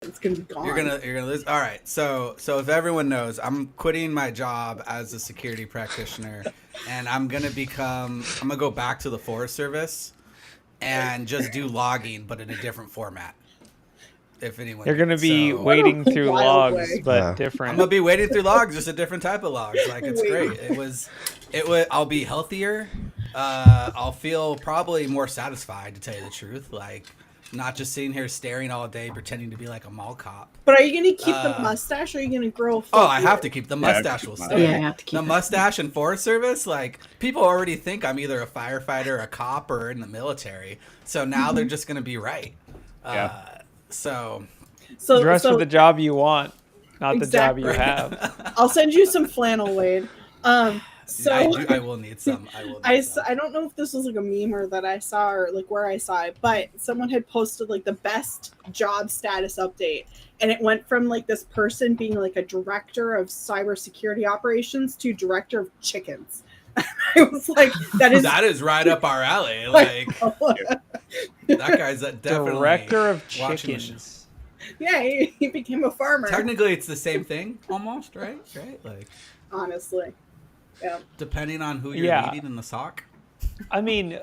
It's gonna be gone. You're gonna lose. All right. So if everyone knows, I'm quitting my job as a security practitioner, and I'm gonna go back to the Forest Service, and just do logging, but in a different format. If anyone, You're gonna be so, wading through wild logs, way. but I'm different. gonna be wading through logs, just a different type of logs. Like it's great. It was. I'll be healthier. I'll feel probably more satisfied, to tell you the truth. Like, not just sitting here staring all day, pretending to be like a mall cop. But are you gonna keep the mustache, or are you gonna grow a full Oh, I have beard? to keep the mustache. Will stay. Yeah, I have to keep the it. mustache and Forest Service. Like, people already think I'm either a firefighter, a cop, or in the military. So now they're just gonna be right. So Dress for the job you want, not Exactly. the job you have. I'll send you some flannel, Wade. So I will need some. I don't know if this was like a meme or that I saw or like where I saw it, but someone had posted like the best job status update, and it went from like this person being like a director of cybersecurity operations to director of chickens. I was like, that is right up our alley. Like that guy's definitely Director of watching the chickens. yeah, he became a farmer. Technically, it's the same thing, almost, right? Like, Honestly, yeah. depending on who you're meeting in the sock. I mean,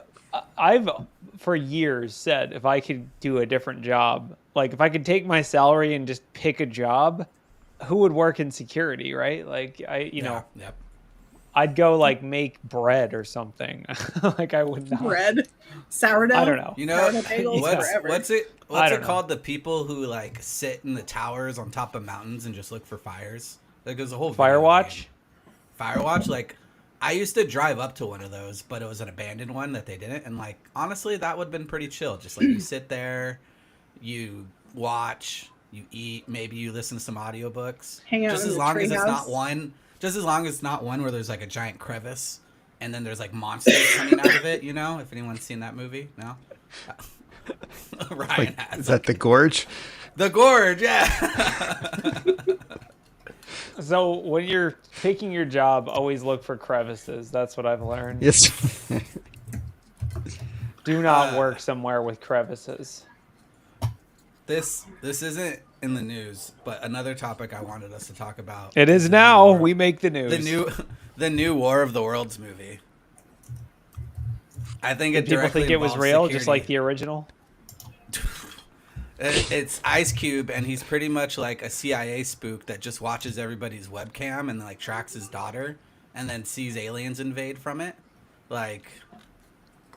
I've for years said if I could do a different job, like if I could take my salary and just pick a job, who would work in security, right? Like Yep. I'd go like make bread or something. Like I would not. Bread, sourdough. I don't know. You know, what's it called? The people who like sit in the towers on top of mountains and just look for fires. Like there's a whole Firewatch. Firewatch. Like I used to drive up to one of those, but it was an abandoned one that they didn't. And like honestly, that would have been pretty chill. Just like you sit there, you watch, you eat, maybe you listen to some audiobooks. Hang out just in as the long as it's treehouse. not one. Just as long as it's not one where there's like a giant crevice and then there's like monsters coming out of it, you know? If anyone's seen that movie, no? Ryan has. Is that the gorge? The gorge, yeah. So when you're picking your job, always look for crevices. That's what I've learned. Yes. Do not work somewhere with crevices. This isn't in the news, but another topic I wanted us to talk about. It is now. We make the news. The new War of the Worlds movie. I think People think it was real, just like the original. It's Ice Cube, and he's pretty much like a CIA spook that just watches everybody's webcam and like tracks his daughter, and then sees aliens invade from it. Like,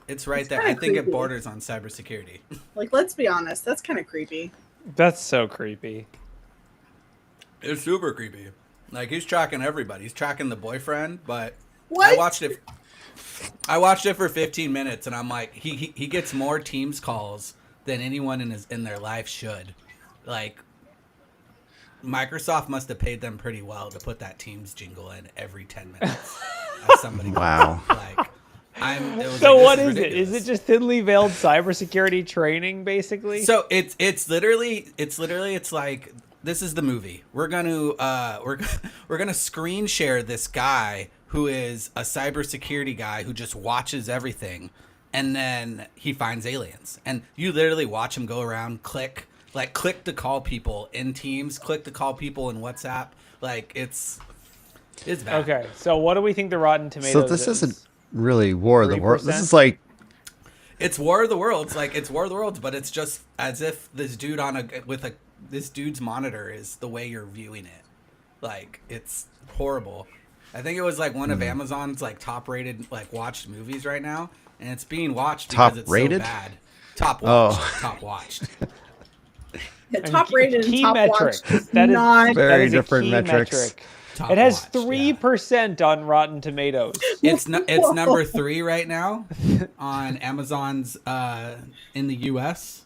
it's right there. I think it borders on cybersecurity. Like, let's be honest, that's kind of creepy. That's so creepy. It's super creepy. Like, he's tracking everybody. He's tracking the boyfriend, but What? I watched it for 15 minutes, and I'm like, he gets more Teams calls than anyone in their life should. Like, Microsoft must have paid them pretty well to put that Teams jingle in every 10 minutes. As somebody Wow. Like, What is it? Is it just thinly veiled cybersecurity training, basically? So it's literally like, this is the movie. We're gonna screen share this guy who is a cybersecurity guy who just watches everything, and then he finds aliens, and you literally watch him go around, click to call people in Teams, click to call people in WhatsApp. Like it's bad. Okay, so what do we think the Rotten Tomatoes So this is? isn't really War of the Worlds. 3%? This is like It's War of the Worlds. Like, it's War of the Worlds, but it's just as if this dude this dude's monitor is the way you're viewing it. Like, it's horrible. I think it was like one of Amazon's like top rated like watched movies right now, and it's being watched because it's Top-rated? so bad. Top watched. Oh. Top watched. Yeah, top rated and key top metric. watched is That is not. Very that is a different key metrics. metric. Top It has watched, 3% on Rotten Tomatoes. It's number 3 right now on Amazon's in the US.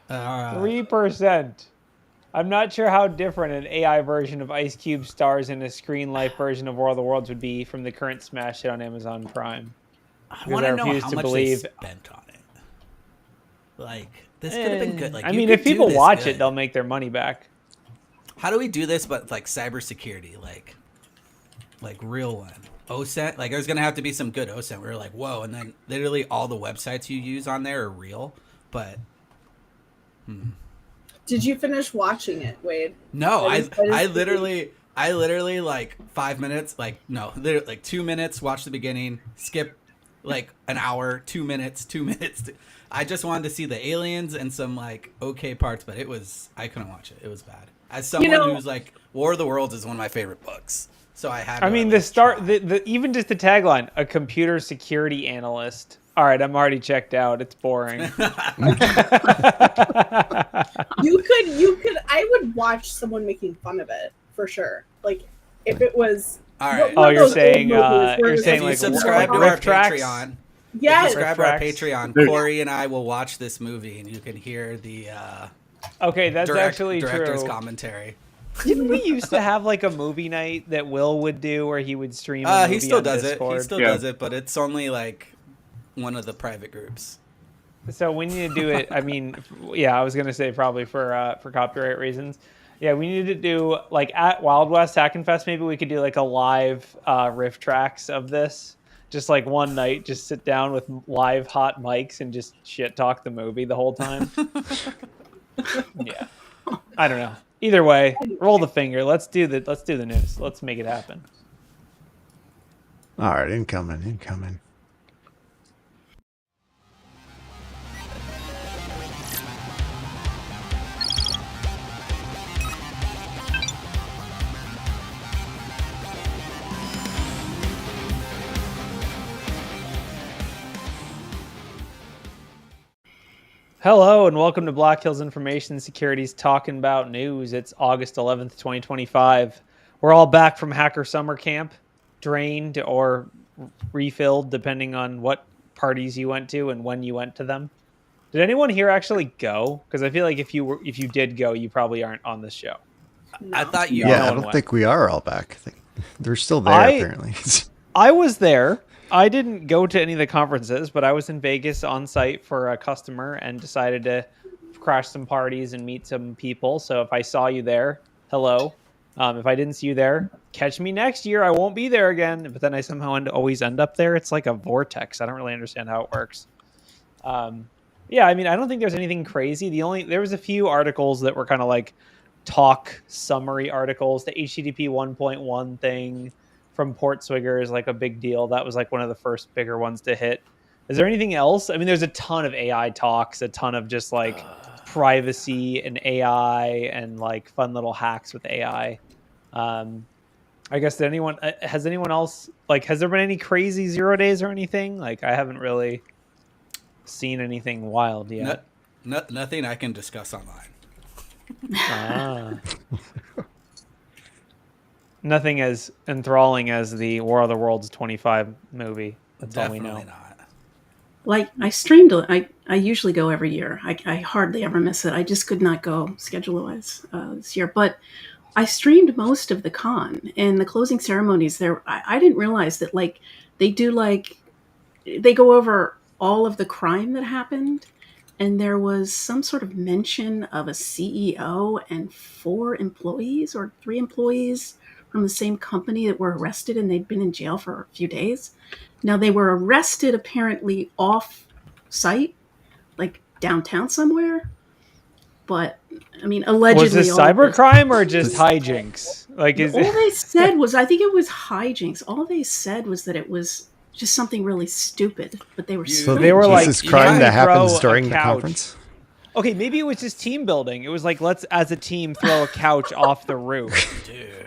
3%. I'm not sure how different an AI version of Ice Cube stars in a screen life version of War of the Worlds would be from the current smash hit on Amazon Prime. I want to know refuse how to much believe- they spent on it. Like, this could have been good. Like, I you mean, could if do people this watch good. it, they'll make their money back. How do we do this, but like cybersecurity, like real one? OSINT, like there's gonna have to be some good OSINT. We're like, whoa, and then literally all the websites you use on there are real, but. Do Did you finish watching it, Wade? No, I literally like 5 minutes, literally like 2 minutes, watch the beginning, skip like an hour, 2 minutes, 2 minutes. I just wanted to see the aliens and some like okay parts, but I couldn't watch it. It was bad. As someone who's like, War of the Worlds is one of my favorite books, so I had. The even just the tagline, a computer security analyst. All right, I'm already checked out. It's boring. You could. I would watch someone making fun of it for sure. Like if it was. All right. You're saying like subscribe to our Patreon. Yeah. Subscribe to our Patreon. Corey and I will watch this movie, and you can hear the. Okay, that's actually director's true. commentary. Didn't we used to have like a movie night that Will would do where he would stream? He still does Discord? it. He still does it, but it's only like one of the private groups. So we need to do it. I mean, yeah, I was gonna say probably for copyright reasons. Yeah, we need to do like at Wild West Hackin' Fest. Maybe we could do like a live riff tracks of this. Just like one night, just sit down with live hot mics and just shit talk the movie the whole time. Yeah, I don't know. Either way, roll the finger. Let's do the news. Let's make it happen. All right, incoming. Hello and welcome to Black Hills Information Security's Talkin Bout News. It's August 11th, 2025. We're all back from Hacker Summer Camp, drained or refilled depending on what parties you went to and when you went to them. Did anyone here actually go? Because I feel like if you did go, you probably aren't on this show. No. I thought you. Yeah, I don't think we are all back. They're still there apparently. I was there. I didn't go to any of the conferences, but I was in Vegas on site for a customer and decided to crash some parties and meet some people. So if I saw you there, hello. If I didn't see you there, catch me next year. I won't be there again. But then I somehow always end up there. It's like a vortex. I don't really understand how it works. Yeah, I mean, I don't think there's anything crazy. There was a few articles that were kind of like talk summary articles. The HTTP 1.1 thing from Portswigger is like a big deal. That was like one of the first bigger ones to hit. Is there anything else? I mean, there's a ton of AI talks, a ton of just like privacy and AI and like fun little hacks with AI. I guess has anyone else, like, has there been any crazy 0 days or anything? Like, I haven't really seen anything wild yet. Nothing I can discuss online. Nothing as enthralling as the War of the Worlds 25 movie. That's Definitely all we know. not. Like, I streamed, I usually go every year. I hardly ever miss it. I just could not go schedule-wise this year. But I streamed most of the con, and the closing ceremonies there, I didn't realize that, like, they go over all of the crime that happened, and there was some sort of mention of a CEO and 4 employees or 3 employees from the same company that were arrested, and they'd been in jail for a few days. Now, they were arrested apparently off-site, like downtown somewhere. But, I mean, allegedly... Was this cybercrime or just hijinks? Like, all they said was, I think it was hijinks. All they said was that it was just something really stupid. But they were... So they were like... This is crime that happens during the conference? Okay, maybe it was just team building. It was like, let's, as a team, throw a couch off the roof. Dude.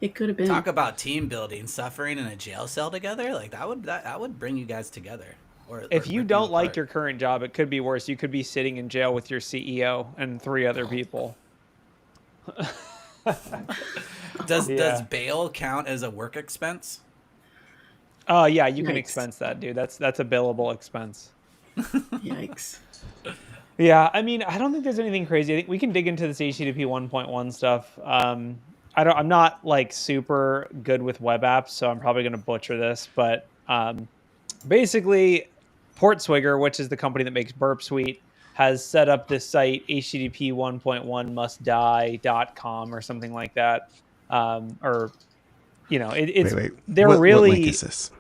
It could have been. Talk about team building, suffering in a jail cell together. Like that would bring you guys together. Or if you don't like your current job, it could be worse. You could be sitting in jail with your CEO and 3 other people. Does bail count as a work expense? Oh yeah, you can expense that, dude. That's a billable expense. Yikes. Yeah, I mean, I don't think there's anything crazy. I think we can dig into this HTTP 1.1 stuff. I'm not like super good with web apps, so I'm probably going to butcher this, but basically Portswigger, which is the company that makes Burp Suite, has set up this site, http 1.1 mustdie.com or something like that. Or, you know, it's, wait. they're what really, link is this?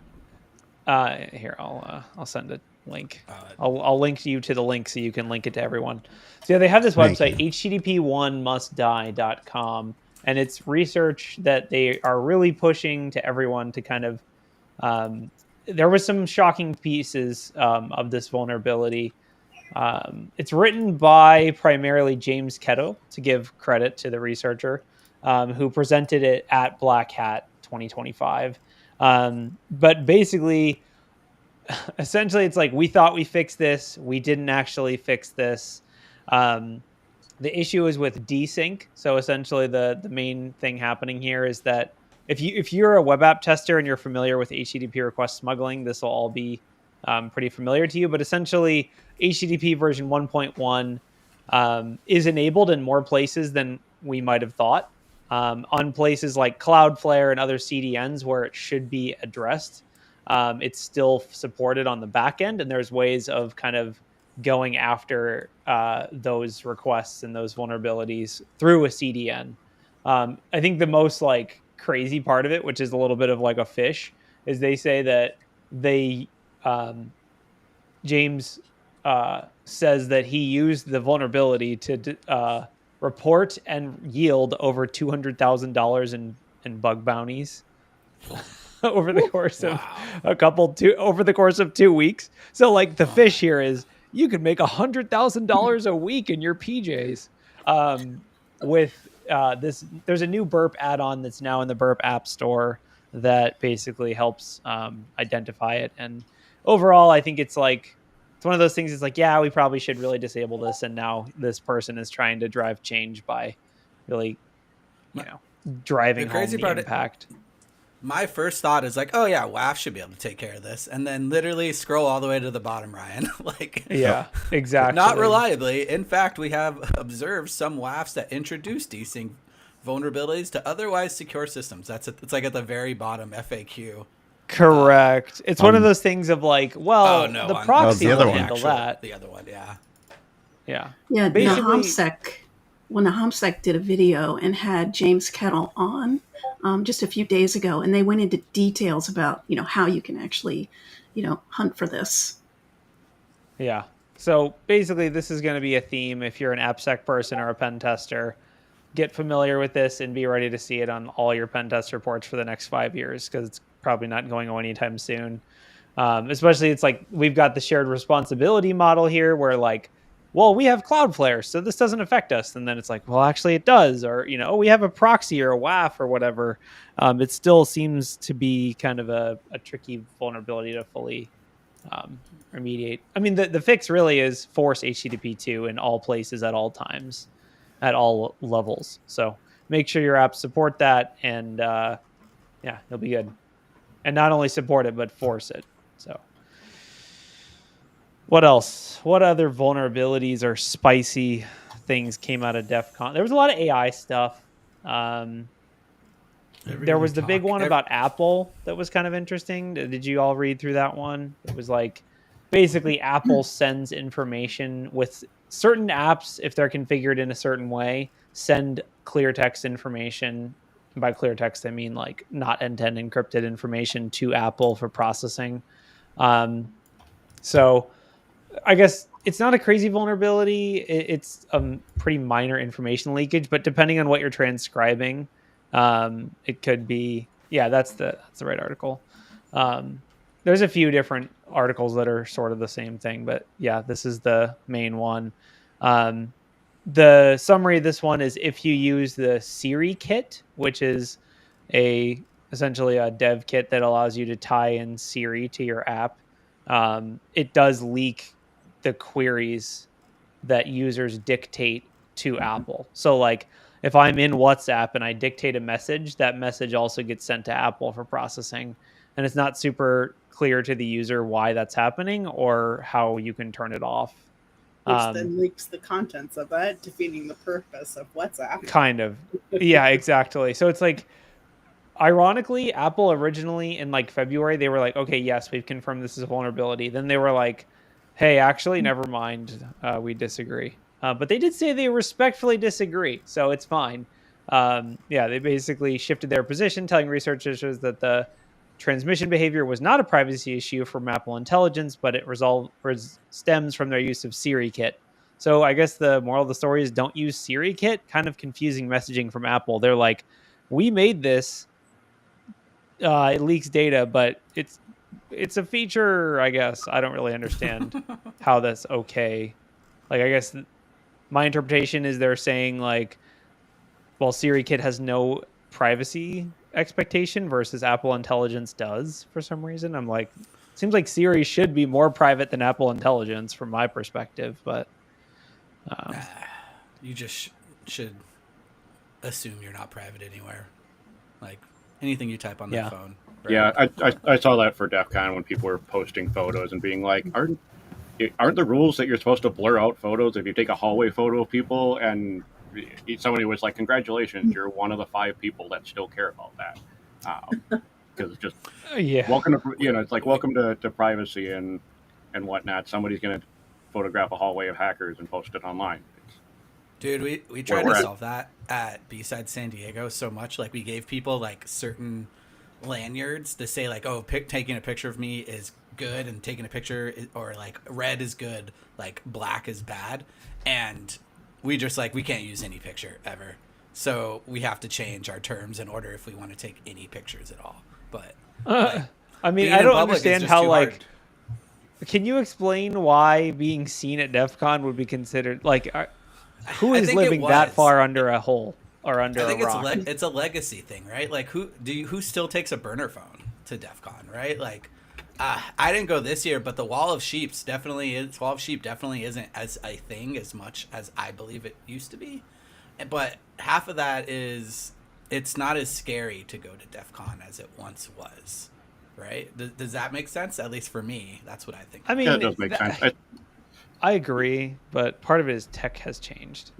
Here, I'll send it link. I'll link you to the link so you can link it to everyone. So yeah, they have this Thank website, you. http1mustdie.com, and it's research that they are really pushing to everyone to kind of. There was some shocking pieces of this vulnerability. It's written by primarily James Kettle, to give credit to the researcher, who presented it at Black Hat 2025. But basically, essentially, it's like, we thought we fixed this. We didn't actually fix this. The issue is with desync. So essentially, the main thing happening here is that if you're a web app tester and you're familiar with HTTP request smuggling, this will all be pretty familiar to you. But essentially, HTTP version 1.1 is enabled in more places than we might have thought. On places like Cloudflare and other CDNs where it should be addressed, it's still supported on the back end, and there's ways of kind of going after those requests and those vulnerabilities through a CDN. I think the most like crazy part of it, which is a little bit of like a fish, is they say that James says that he used the vulnerability to report and yield over $200,000 in bug bounties over the course of over the course of 2 weeks. So like the fish here is, you could make $100,000 a week in your PJs with this. There's a new Burp add-on that's now in the Burp App Store that basically helps identify it. And overall, I think it's one of those things. It's like, yeah, we probably should really disable this. And now this person is trying to drive change by really, driving The crazy home part the impact. My first thought is like, oh yeah, WAF should be able to take care of this, and then literally scroll all the way to the bottom, Ryan. Yeah, exactly. Not reliably. In fact, we have observed some WAFs that introduce desync vulnerabilities to otherwise secure systems. It's like at the very bottom FAQ. Correct. It's one of those things of like, well, the proxy the other will one. handle that. The other one, yeah. Yeah. Yeah, Basically, when the HomSec did a video and had James Kettle on just a few days ago, and they went into details about, how you can actually, hunt for this. Yeah. So basically, this is going to be a theme. If you're an AppSec person or a pen tester, get familiar with this and be ready to see it on all your pen test reports for the next 5 years, because it's probably not going away anytime soon. Especially, it's like we've got the shared responsibility model here where like, well, we have Cloudflare, so this doesn't affect us. And then it's like, well, actually it does. Or, we have a proxy or a WAF or whatever. It still seems to be kind of a tricky vulnerability to fully remediate. I mean, the fix really is force HTTP2 in all places at all times, at all levels. So make sure your apps support that, and you'll be good. And not only support it, but force it. So what else? What other vulnerabilities or spicy things came out of DEF CON? There was a lot of AI stuff. There was the big one about Apple that was kind of interesting. Did you all read through that one? It was like, basically Apple sends information with certain apps, if they're configured in a certain way, send clear text information. And by clear text, I mean like not end-to-end encrypted information to Apple for processing. So I guess it's not a crazy vulnerability. It's a pretty minor information leakage, but depending on what you're transcribing, it could be. Yeah, that's the right article. There's a few different articles that are sort of the same thing, but yeah, this is the main one. The summary of this one is, if you use the Siri kit, which is essentially a dev kit that allows you to tie in Siri to your app, it does leak the queries that users dictate to Apple. So like if I'm in WhatsApp and I dictate a message, that message also gets sent to Apple for processing. And it's not super clear to the user why that's happening or how you can turn it off. Which then leaks the contents of it, defeating the purpose of WhatsApp. Kind of. Yeah, exactly. So it's like, ironically, Apple originally in like February, they were like, okay, yes, we've confirmed this is a vulnerability. Then they were like, hey, actually, never mind. We disagree. But they did say they respectfully disagree. So it's fine. They basically shifted their position, telling researchers that the transmission behavior was not a privacy issue from Apple Intelligence, but it stems from their use of SiriKit. So I guess the moral of the story is don't use SiriKit. Kind of confusing messaging from Apple. They're like, we made this. It leaks data, but it's a feature. I guess I don't really understand how that's okay. Like, I guess my interpretation is they're saying like, well, SiriKit has no privacy expectation versus Apple Intelligence does for some reason. I'm like, seems like Siri should be more private than Apple Intelligence from my perspective, but you just should assume you're not private anywhere. Like anything you type on that phone. Right? Yeah, I saw that for DEF CON when people were posting photos and being like, aren't the rules that you're supposed to blur out photos if you take a hallway photo of people? And somebody was like, congratulations, you're one of the 5 people that still care about that. Because it's just welcome to, it's like welcome to privacy and whatnot. Somebody's going to photograph a hallway of hackers and post it online. Dude, we tried to solve that at B-Side San Diego so much. Like, we gave people like certain lanyards to say like, oh, taking a picture of me is good, and taking a picture or like red is good, like black is bad, and we just like, we can't use any picture ever, so we have to change our terms in order if we want to take any pictures at all. But like, I mean, I don't understand how like hard. Can you explain why being seen at DEF CON would be considered like who is living that far under a hole or under a rock? It's a legacy thing, right? Like who still takes a burner phone to DEF CON, right? Like I didn't go this year, but the Wall of Sheep definitely isn't as a thing as much as I believe it used to be. But half of that is it's not as scary to go to DEF CON as it once was, right? Does that make sense? At least for me, that's what I think. I mean, yeah, it does make sense. I agree, but part of it is tech has changed.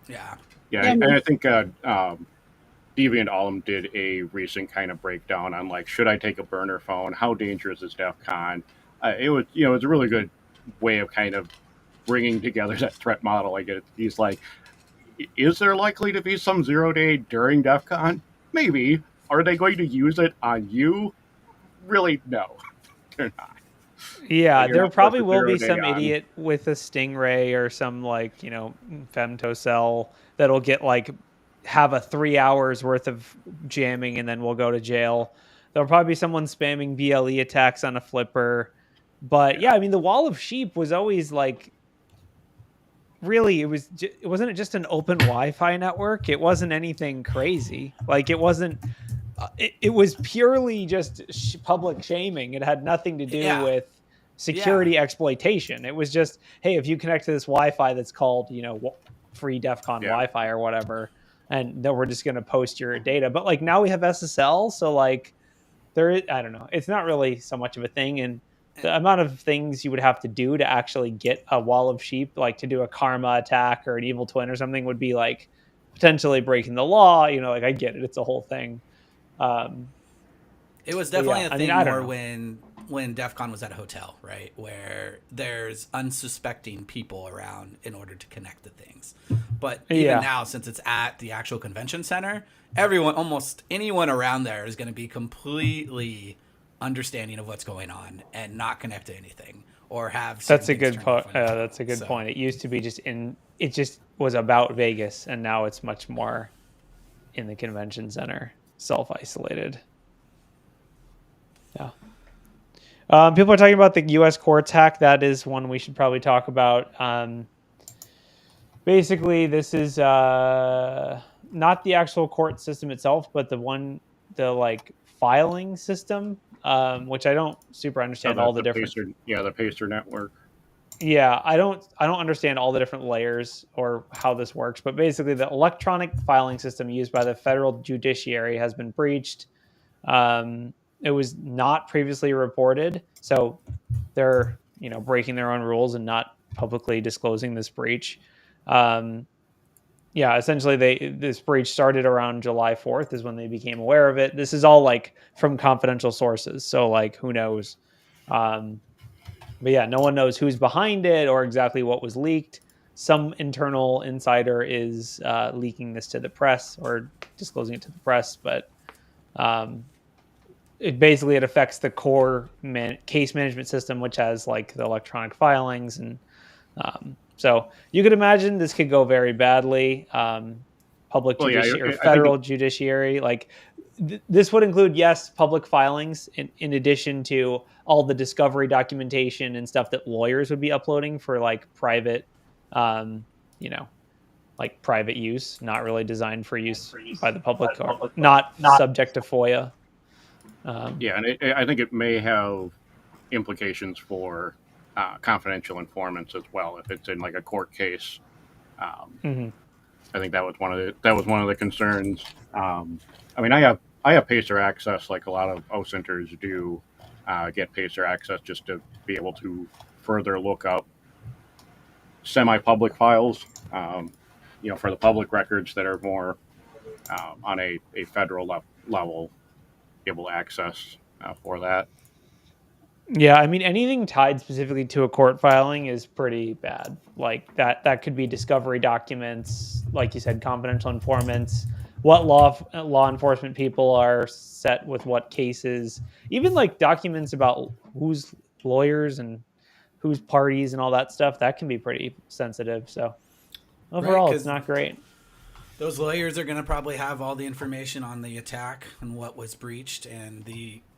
Yeah. Yeah, and I think Deviant Ollam did a recent kind of breakdown on like, should I take a burner phone? How dangerous is DEF CON? It was, it's a really good way of kind of bringing together that threat model. Like, he's like, is there likely to be some 0-day during DEF CON? Maybe. Are they going to use it on you? Really, no, they're not. Yeah, there probably will be some idiot with a Stingray or some like, femtocell that'll get like have a 3 hours worth of jamming and then we'll go to jail. There'll probably be someone spamming BLE attacks on a flipper. But yeah, I mean, the Wall of Sheep was always like, really, it wasn't just an open Wi-Fi network. It wasn't anything crazy. Like it wasn't, it was purely just public shaming. It had nothing to do with security exploitation. It was just, hey, if you connect to this Wi-Fi that's called, free DEF CON Wi-Fi or whatever, and then we're just going to post your data. But like now we have SSL. So like I don't know. It's not really so much of a thing. And the amount of things you would have to do to actually get a Wall of Sheep, like to do a karma attack or an evil twin or something, would be like potentially breaking the law. Like I get it. It's a whole thing. It was definitely a thing when DEF CON was at a hotel, right? Where there's unsuspecting people around in order to connect to things. But even now, since it's at the actual convention center, almost anyone around there is going to be completely understanding of what's going on and not connect to anything or have. That's a good point. That's a good point. It used to be it just was about Vegas, and now it's much more in the convention center, self-isolated. Yeah. People are talking about the U.S. courts hack. That is one we should probably talk about. Basically, this is not the actual court system itself, but the filing system, which I don't super understand all the different. The Pacer network. Yeah, I don't understand all the different layers or how this works, but basically, the electronic filing system used by the federal judiciary has been breached. It was not previously reported, so they're breaking their own rules and not publicly disclosing this breach. Essentially this breach started around July 4th is when they became aware of it. This is all like from confidential sources, so like who knows. But yeah, no one knows who's behind it or exactly what was leaked. Some internal insider is leaking this to the press or disclosing it to the press, but it affects the core case management system, which has like the electronic filings. And so you could imagine this could go very badly. Public Well, yeah, judiciary, or I think federal judiciary, like this would include, yes, public filings in addition to all the discovery documentation and stuff that lawyers would be uploading for like private, like private use, not really designed for use by the public, or not subject to FOIA. Yeah, and I think it may have implications for confidential informants as well if it's in like a court case. I think that was one of the concerns. I mean, I have Pacer access, like a lot of OCenters do. Get Pacer access just to be able to further look up semi-public files. For the public records that are more on a federal level, able to access for that. Yeah, I mean, anything tied specifically to a court filing is pretty bad. Like that could be discovery documents, like you said, confidential informants, what law enforcement people are set with what cases, even like documents about who's lawyers and who's parties and all that stuff. That can be pretty sensitive. So overall, Right, it's not great. Those lawyers are going to probably have all the information on the attack and what was breached and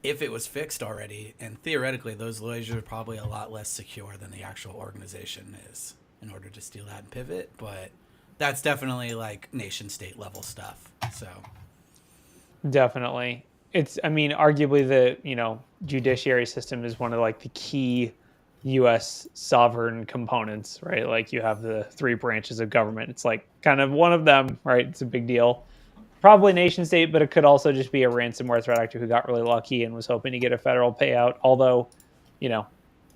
if it was fixed already. And theoretically, those lawyers are probably a lot less secure than the actual organization is in order to steal that and pivot. But that's definitely like nation state level stuff. So definitely. Arguably the, judiciary system is one of like the key U.S. sovereign components, right? Like you have the 3 branches of government. It's like kind of one of them, right? It's a big deal. Probably nation state, but it could also just be a ransomware threat actor who got really lucky and was hoping to get a federal payout. Although,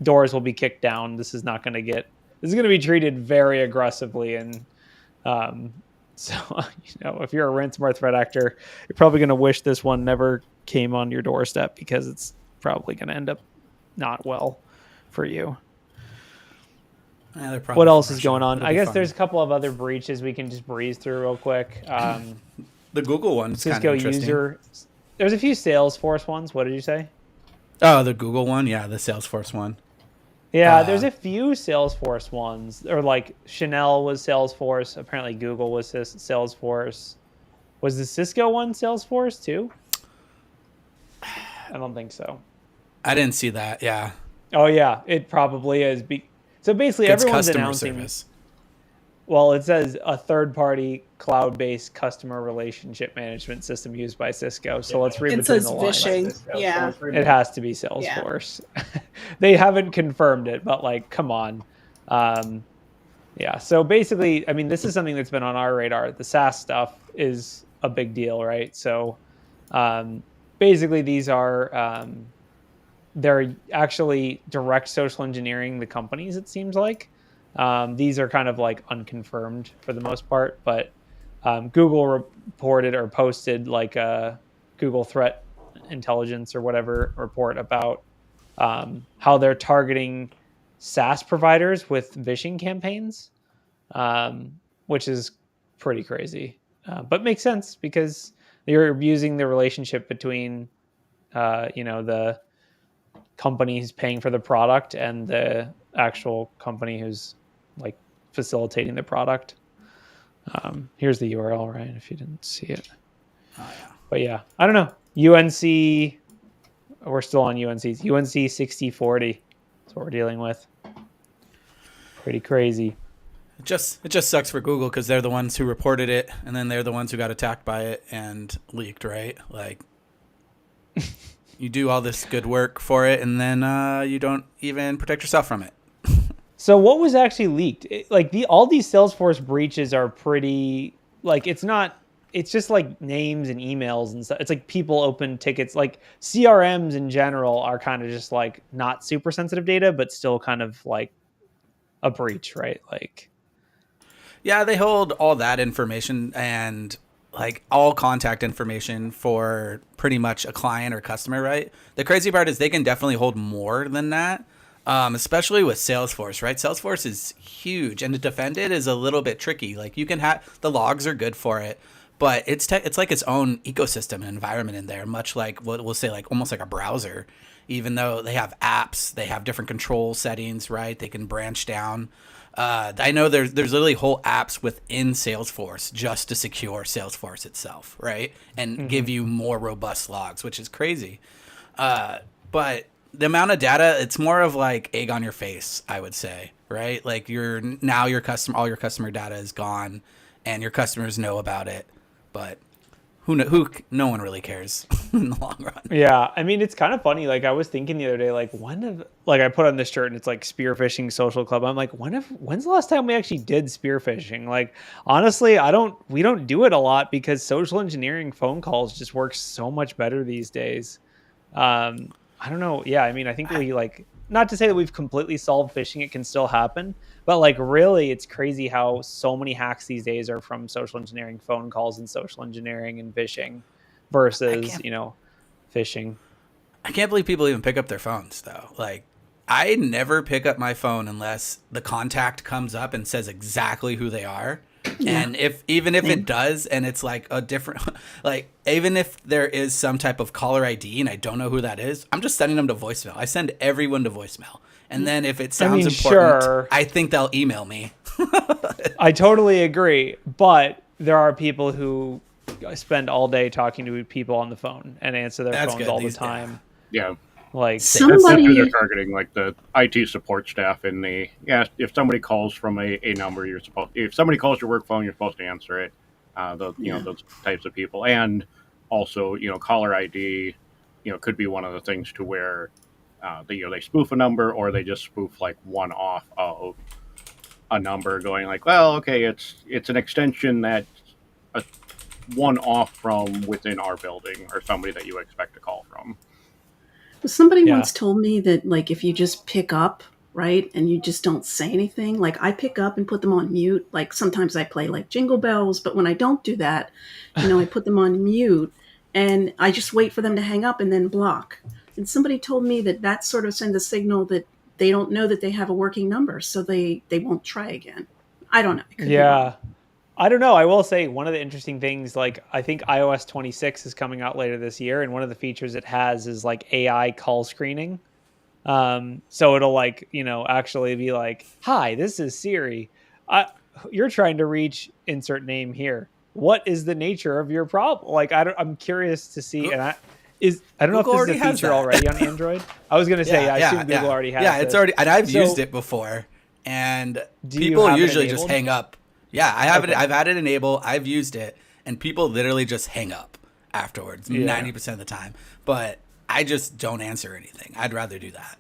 doors will be kicked down. This is going to be treated very aggressively. And so, if you're a ransomware threat actor, you're probably going to wish this one never came on your doorstep because it's probably going to end up not well for you. Yeah, what else is going on? I guess there's a couple of other breaches we can just breeze through real quick. The Google one's Cisco kind of interesting. user. There's a few Salesforce ones. What did you say? Oh, the Google one? Yeah, the Salesforce one. Yeah, there's a few Salesforce ones. Or like Chanel was Salesforce. Apparently Google was Salesforce. Was the Cisco one Salesforce too? I don't think so. I didn't see that. Yeah. Oh yeah, it probably is. So basically, It's everyone's customer announcing. service. Well, it says a third-party cloud-based customer relationship management system used by Cisco. So let's read It between says the lines. phishing. Yeah. It has to be Salesforce. Yeah. They haven't confirmed it, but like, come on. Yeah. So basically, this is something that's been on our radar. The SaaS stuff is a big deal, right? So basically, these are they're actually direct social engineering the companies. It seems like. These are kind of like unconfirmed for the most part, but Google reported or posted like a Google Threat Intelligence or whatever report about how they're targeting SaaS providers with phishing campaigns, which is pretty crazy, but makes sense because you're using the relationship between, the company who's paying for the product and the actual company who's like facilitating the product. Here's the URL, right? If you didn't see it. Oh, yeah. But yeah, I don't know. UNC, we're still on UNC's. UNC 6040. That's what we're dealing with. Pretty crazy. It just sucks for Google because they're the ones who reported it, and then they're the ones who got attacked by it and leaked, right? Like, you do all this good work for it, and then you don't even protect yourself from it. So what was actually leaked? All these Salesforce breaches are pretty, it's just like names and emails and stuff. It's like people open tickets, like CRMs in general are kind of just like not super sensitive data, but still kind of like a breach, right? Yeah, they hold all that information and like all contact information for pretty much a client or customer, right? The crazy part is they can definitely hold more than that. Especially with Salesforce, right? Salesforce is huge, and to defend it is a little bit tricky. Like you can have the logs are good for it, but it's like its own ecosystem and environment in there, much like what we'll say, like almost like a browser. Even though they have apps, they have different control settings, right? They can branch down. I know there's literally whole apps within Salesforce just to secure Salesforce itself, right? And give you more robust logs, which is crazy. But the amount of data, it's more of like egg on your face, I would say, right? Like all your customer data is gone, and your customers know about it, but no one really cares in the long run. Yeah, I mean, it's kind of funny. Like, I was thinking the other day, like, I put on this shirt and it's like spearfishing social club. I'm like, when's the last time we actually did spearfishing? Like, honestly, we don't do it a lot because social engineering phone calls just work so much better these days. I don't know. Yeah, I mean, I think we not to say that we've completely solved phishing. It can still happen, but like, really, it's crazy how so many hacks these days are from social engineering phone calls and social engineering and phishing versus, phishing. I can't believe people even pick up their phones, though. Like, I never pick up my phone unless the contact comes up and says exactly who they are. Yeah. And even if it does, and it's like a different, like, even if there is some type of caller ID and I don't know who that is, I'm just sending them to voicemail. I send everyone to voicemail. And then if it sounds important, sure, I think they'll email me. I totally agree. But there are people who spend all day talking to people on the phone and answer their phones all the time. Yeah. Like, that's who they're targeting, like the IT support staff in the, if somebody calls from a number, if somebody calls your work phone, you're supposed to answer it. Those types of people. And also, caller ID, could be one of the things to where they spoof a number, or they just spoof like one off of a number, going like, well, okay, it's an extension that one off from within our building, or somebody that you expect to call from. Somebody once told me that, like, if you just pick up, right, and you just don't say anything, like, I pick up and put them on mute. Like, sometimes I play like jingle bells, but when I don't do that, I put them on mute and I just wait for them to hang up and then block. And somebody told me that sort of sends a signal that they don't know that they have a working number, so they won't try again. I don't know. Yeah. I don't know. I will say one of the interesting things, like, I think iOS 26 is coming out later this year, and one of the features it has is like AI call screening. So it'll actually be like, "Hi, this is Siri. You're trying to reach insert name here. What is the nature of your problem?" Like, I'm curious to see, and I don't know if this is a feature already on Android. I was going to say, I assume Google already has it. Yeah, it's already, and I've used it before, and people usually just hang up. Yeah, I have it. I've had it enabled. I've used it, and people literally just hang up afterwards, 90% of the time. But I just don't answer anything. I'd rather do that.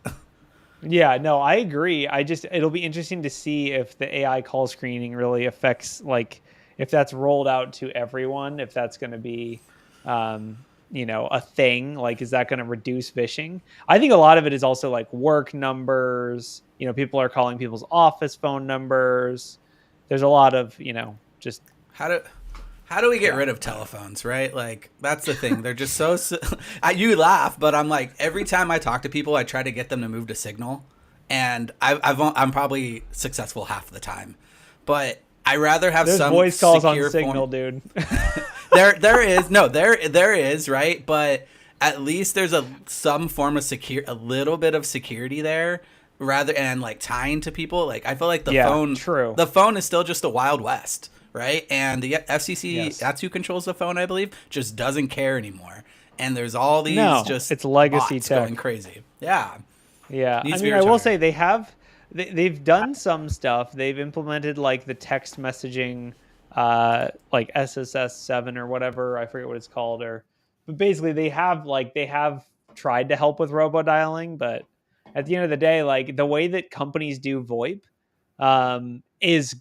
Yeah, no, I agree. It'll be interesting to see if the AI call screening really affects, like, if that's rolled out to everyone, if that's going to be, a thing. Like, is that going to reduce phishing? I think a lot of it is also like work numbers. People are calling people's office phone numbers. There's a lot of, just how do we get rid of telephones, right? Like, that's the thing. They're just so you laugh, but I'm like, every time I talk to people, I try to get them to move to Signal, and I'm probably successful half the time. But I rather have some voice calls on Signal, dude. there is, right? But at least there's some form of a little bit of security there. And like tying to people, like, I feel like the phone is still just a Wild West, right? And the FCC, that's who controls the phone, I believe, just doesn't care anymore. And there's all these it's legacy tech going crazy. Yeah. I mean, I will say they've done some stuff. They've implemented like the text messaging, like SSS 7 or whatever, I forget what it's called, but basically they have tried to help with robo-dialing, but at the end of the day, like, the way that companies do VoIP is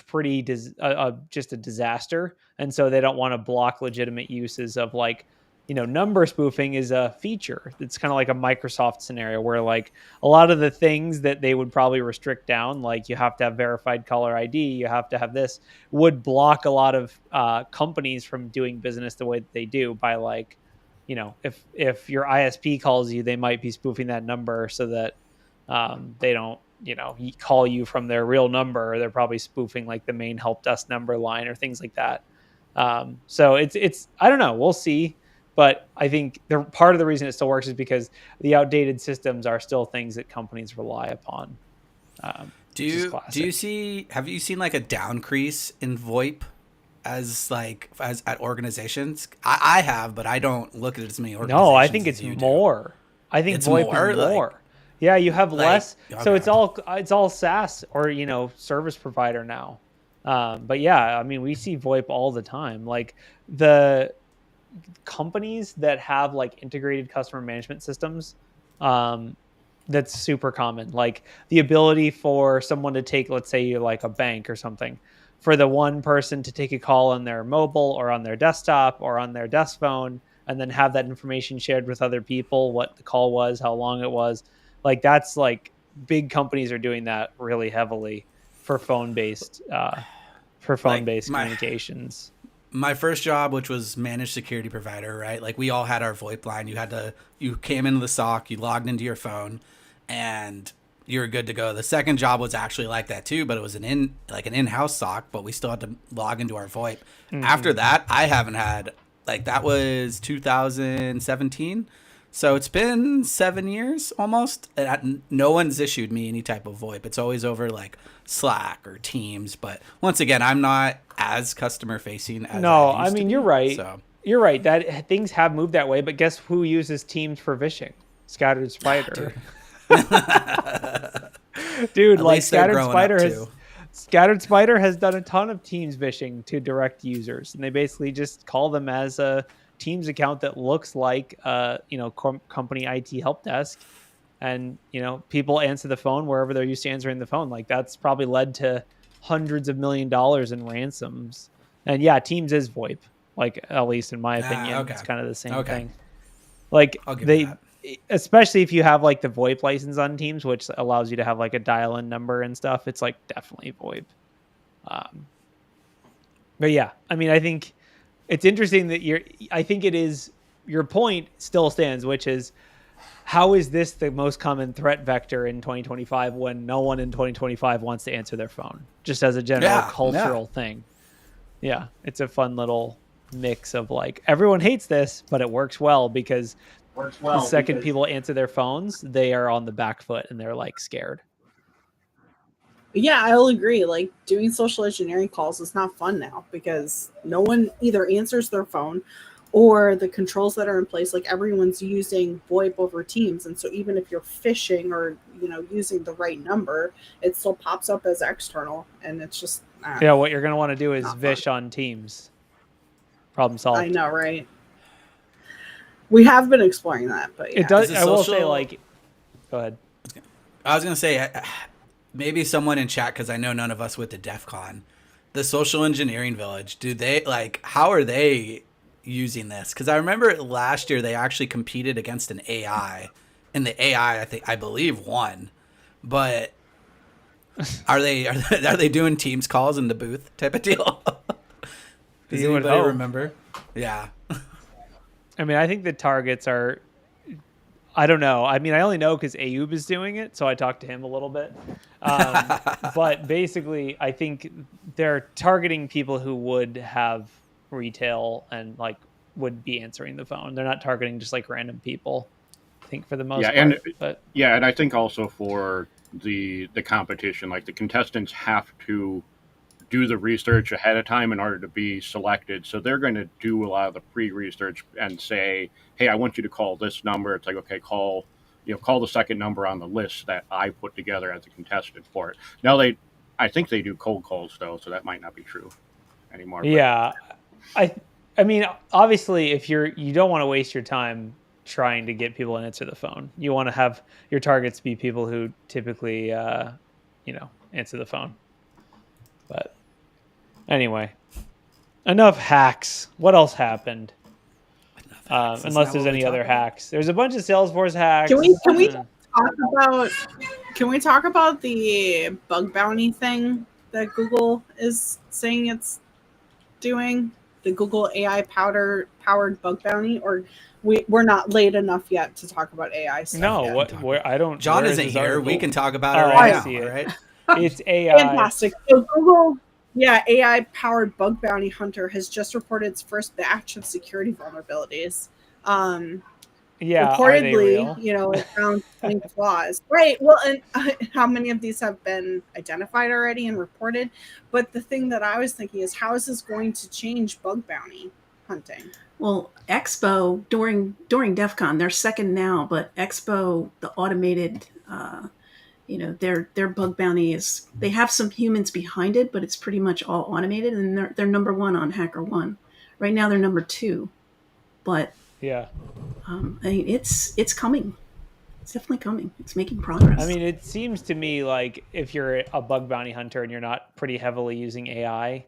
pretty just a disaster. And so they don't want to block legitimate uses of, like, number spoofing is a feature. It's kind of like a Microsoft scenario where, like, a lot of the things that they would probably restrict down, like you have to have verified caller ID, you have to have this, would block a lot of companies from doing business the way that they do by, like, if your ISP calls you, they might be spoofing that number so that they don't, call you from their real number. Or they're probably spoofing like the main help desk number line or things like that. So it's I don't know. We'll see. But I think part of the reason it still works is because the outdated systems are still things that companies rely upon. Do you see? Have you seen like a downcrease in VoIP as at organizations? I have, but I don't look at it as many organizations. No, I think it's more. I think it's VoIP more, is more. Yeah, you have less. Okay. So it's all SaaS or service provider now. But yeah, I mean, we see VoIP all the time. Like the companies that have like integrated customer management systems, that's super common. Like the ability for someone to take, let's say you're like a bank or something, for the one person to take a call on their mobile or on their desktop or on their desk phone, and then have that information shared with other people, what the call was, how long it was. Like that's like big companies are doing that really heavily for phone-based communications. My first job, which was managed security provider, right? Like we all had our VoIP line. You came into the SOC, you logged into your phone, and you were good to go. The second job was actually like that too, but it was an in-house SOC, but we still had to log into our VoIP. Mm-hmm. After that, I haven't had, like that was 2017. So it's been 7 years almost. And no one's issued me any type of VoIP. It's always over like Slack or Teams. But once again, I'm not as customer facing as I used to be. You're right. So. You're right. That things have moved that way. But guess who uses Teams for phishing? Scattered Spider. Dude, like Scattered Spider has done a ton of Teams phishing to direct users, and they basically just call them as a Teams account that looks like company IT help desk, and people answer the phone wherever they're used to answering the phone. Like that's probably led to hundreds of $1 million in ransoms. And yeah, Teams is VoIP, like at least in my opinion. Okay. It's kind of the same thing. Like they, especially if you have like the VoIP license on Teams, which allows you to have like a dial-in number and stuff, it's like definitely VoIP. But yeah, I mean, I think it's interesting that your point still stands, which is how is this the most common threat vector in 2025 when no one in 2025 wants to answer their phone, just as a general cultural thing. Yeah, it's a fun little mix of like everyone hates this, but it works well because the second people answer their phones, they are on the back foot and they're like scared. Yeah, I'll agree. Like doing social engineering calls is not fun now because no one either answers their phone or the controls that are in place, like everyone's using VoIP over Teams. And so even if you're phishing or, using the right number, it still pops up as external. And it's just, what you're going to want to do is Vish on Teams. Problem solved. I know, right? We have been exploring that, but yeah. It does. I will say, go ahead. I was going to say, maybe someone in chat, because I know none of us went to DEF CON, the social engineering village, how are they using this? Because I remember last year they actually competed against an AI, and the AI, I believe won. But are they doing Teams calls in the booth type of deal? Does anybody remember? Yeah. I mean, I think the targets are, I don't know. I mean, I only know because Ayub is doing it, so I talked to him a little bit. But basically, I think they're targeting people who would have retail and like would be answering the phone. They're not targeting just like random people, I think, for the most part. And I think also for the competition, like the contestants have to do the research ahead of time in order to be selected. So they're going to do a lot of the pre-research and say, hey, I want you to call this number. It's like, okay, call the second number on the list that I put together as a contestant for it. Now I think they do cold calls though, so that might not be true anymore. Yeah. I mean, obviously if you don't want to waste your time trying to get people to answer the phone. You want to have your targets be people who typically, answer the phone. But anyway, enough hacks. What else happened? Unless there's any other hacks. There's a bunch of Salesforce hacks. Can we talk about the bug bounty thing that Google is saying it's doing? The Google AI powered bug bounty, or we're not late enough yet to talk about AI stuff. No, I don't. John isn't here. We can talk about it right now. Right? It's AI. Fantastic. So Yeah, AI-powered bug bounty hunter has just reported its first batch of security vulnerabilities. Um, Yeah, are they Reportedly, real? it found 20 flaws. Right. Well, and how many of these have been identified already and reported? But the thing that I was thinking is, how is this going to change bug bounty hunting? Well, Expo during DEF CON, they're second now, but Expo, the automated, their bug bounty is, they have some humans behind it, but it's pretty much all automated, and they're number one on HackerOne. Right now, they're number two, but Yeah. I mean, it's coming. It's definitely coming. It's making progress. I mean, it seems to me like if you're a bug bounty hunter and you're not pretty heavily using AI,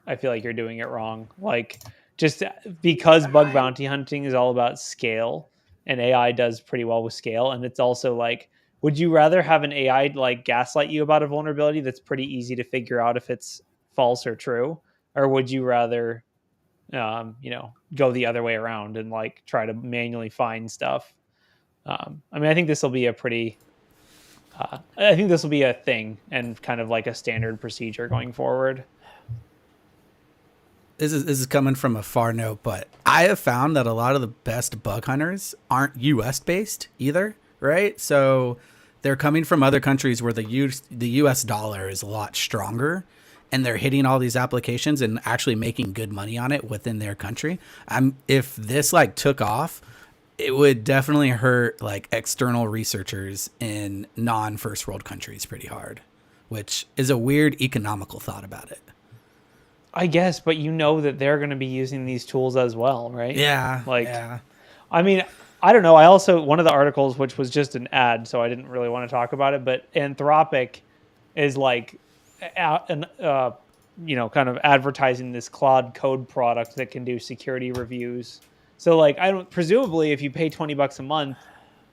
I feel like you're doing it wrong. Like, just because bug bounty hunting is all about scale, and AI does pretty well with scale, and it's also like, would you rather have an AI like gaslight you about a vulnerability that's pretty easy to figure out if it's false or true, or would you rather, go the other way around and like try to manually find stuff? I mean, I think this will be a pretty. I think this will be a thing and kind of like a standard procedure going forward. This is coming from a far note, but I have found that a lot of the best bug hunters aren't U.S. based either, right? So they're coming from other countries where the U.S. dollar is a lot stronger, and they're hitting all these applications and actually making good money on it within their country. If this like took off, it would definitely hurt like external researchers in non-first world countries pretty hard, which is a weird economical thought about it. I guess, but that they're going to be using these tools as well, right? Yeah. Like, yeah. I mean, I don't know. I also, one of the articles, which was just an ad, so I didn't really want to talk about it, but Anthropic is like, kind of advertising this Claude Code product that can do security reviews. So like, presumably if you pay $20 a month,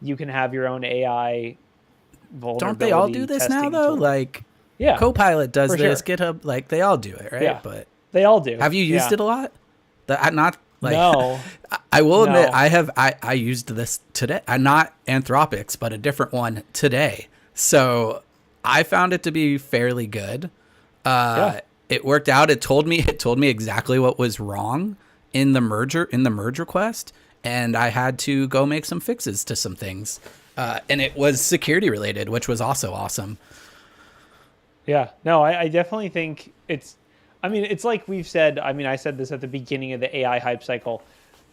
you can have your own AI vulnerability. Don't they all do this now though? Tool. Like, yeah, Copilot does this, sure. GitHub, like they all do it, right? Yeah, but they all do. have you used it a lot? Not like no. I will admit No. I have. I used this today. I'm not Anthropic's, but a different one today. So I found it to be fairly good. It worked out. It told me exactly what was wrong in the merge request, and I had to go make some fixes to some things. And it was security related, which was also awesome. Yeah, no, I definitely think it's like we've said. I mean, I said this at the beginning of the AI hype cycle.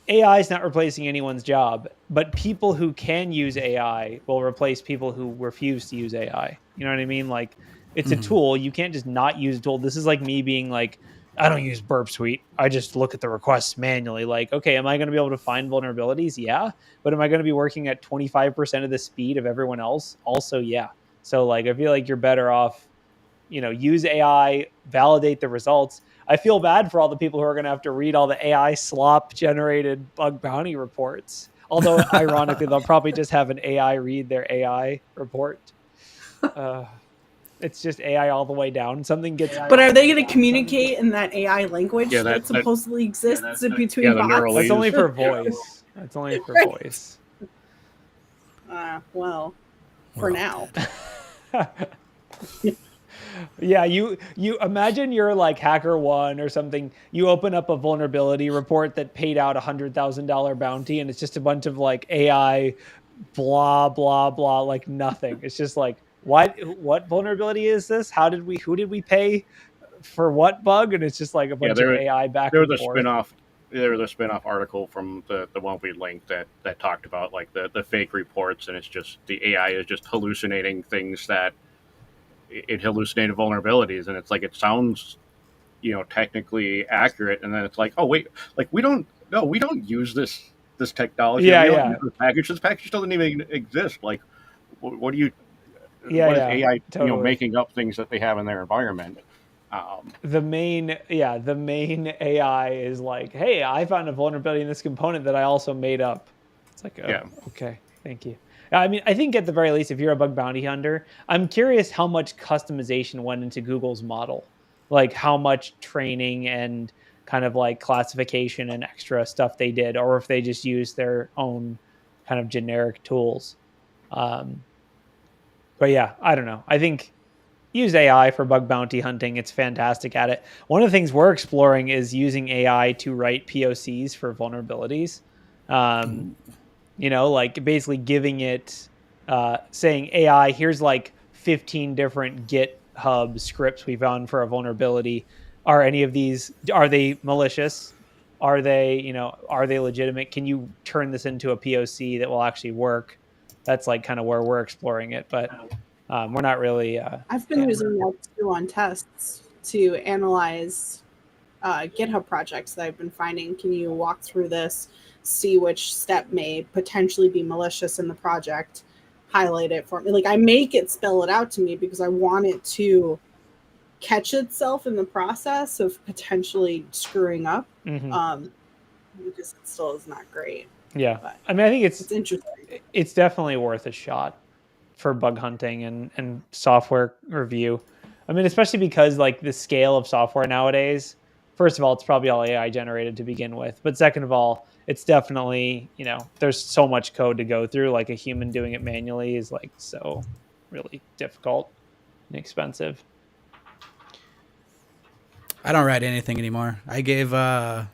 AI is not replacing anyone's job, but people who can use AI will replace people who refuse to use AI. You know what I mean? Like, it's a tool. You can't just not use a tool. This is like me being like, I don't use Burp Suite. I just look at the requests manually. Like, okay, am I going to be able to find vulnerabilities? Yeah. But am I going to be working at 25% of the speed of everyone else? Also, yeah. So like, I feel like you're better off, use AI, validate the results. I feel bad for all the people who are going to have to read all the AI slop generated bug bounty reports. Although ironically, they'll probably just have an AI read their AI report. It's just AI all the way down. Something gets. But are they going to communicate in that AI language that supposedly exists between bots? That's only for voice. That's only for voice. Well, for now. Yeah, you imagine you're like HackerOne or something. You open up a vulnerability report that paid out $100,000 bounty, and it's just a bunch of like AI, blah blah blah, like nothing. It's just like, what vulnerability is this? Who did we pay for what bug? And it's just like a bunch of AI back and forth. There was a spin-off article from the one we linked that talked about like the fake reports, and it's just the AI is just hallucinating things that it hallucinated vulnerabilities, and it's like it sounds technically accurate, and then it's like, oh wait, like we don't use this technology. Use this package doesn't even exist. Like what do you what is AI totally. Making up things that they have in their environment. The main AI is like, hey, I found a vulnerability in this component that I also made up. It's like, okay, thank you. I mean, I think at the very least, if you're a bug bounty hunter, I'm curious how much customization went into Google's model, like how much training and kind of like classification and extra stuff they did, or if they just used their own kind of generic tools. But yeah, I don't know. I think use AI for bug bounty hunting. It's fantastic at it. One of the things we're exploring is using AI to write POCs for vulnerabilities. Like basically giving it, saying AI, here's like 15 different GitHub scripts we found for a vulnerability. Are any of these, are they malicious? Are they legitimate? Can you turn this into a POC that will actually work? That's like kind of where we're exploring it, but we're not really. I've been using that too on tests to analyze GitHub projects that I've been finding. Can you walk through this, see which step may potentially be malicious in the project, highlight it for me? Like, I make it spell it out to me because I want it to catch itself in the process of potentially screwing up. Because it still is not great. Yeah, but I mean, I think it's interesting. It's definitely worth a shot for bug hunting and software review. I mean, especially because like the scale of software nowadays, first of all, it's probably all AI generated to begin with. But second of all, it's definitely, there's so much code to go through. Like a human doing it manually is like so really difficult and expensive. I don't write anything anymore. I gave a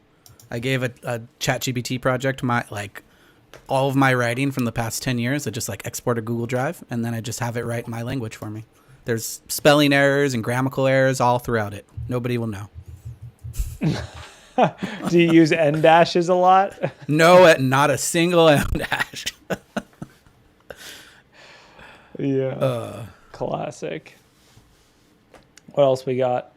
ChatGPT project all of my writing from the past 10 years. I just export a Google Drive, and then I just have it write my language for me. There's spelling errors and grammatical errors all throughout it. Nobody will know. Do you use end dashes a lot? No, not a single end dash. Yeah. Classic. What else we got?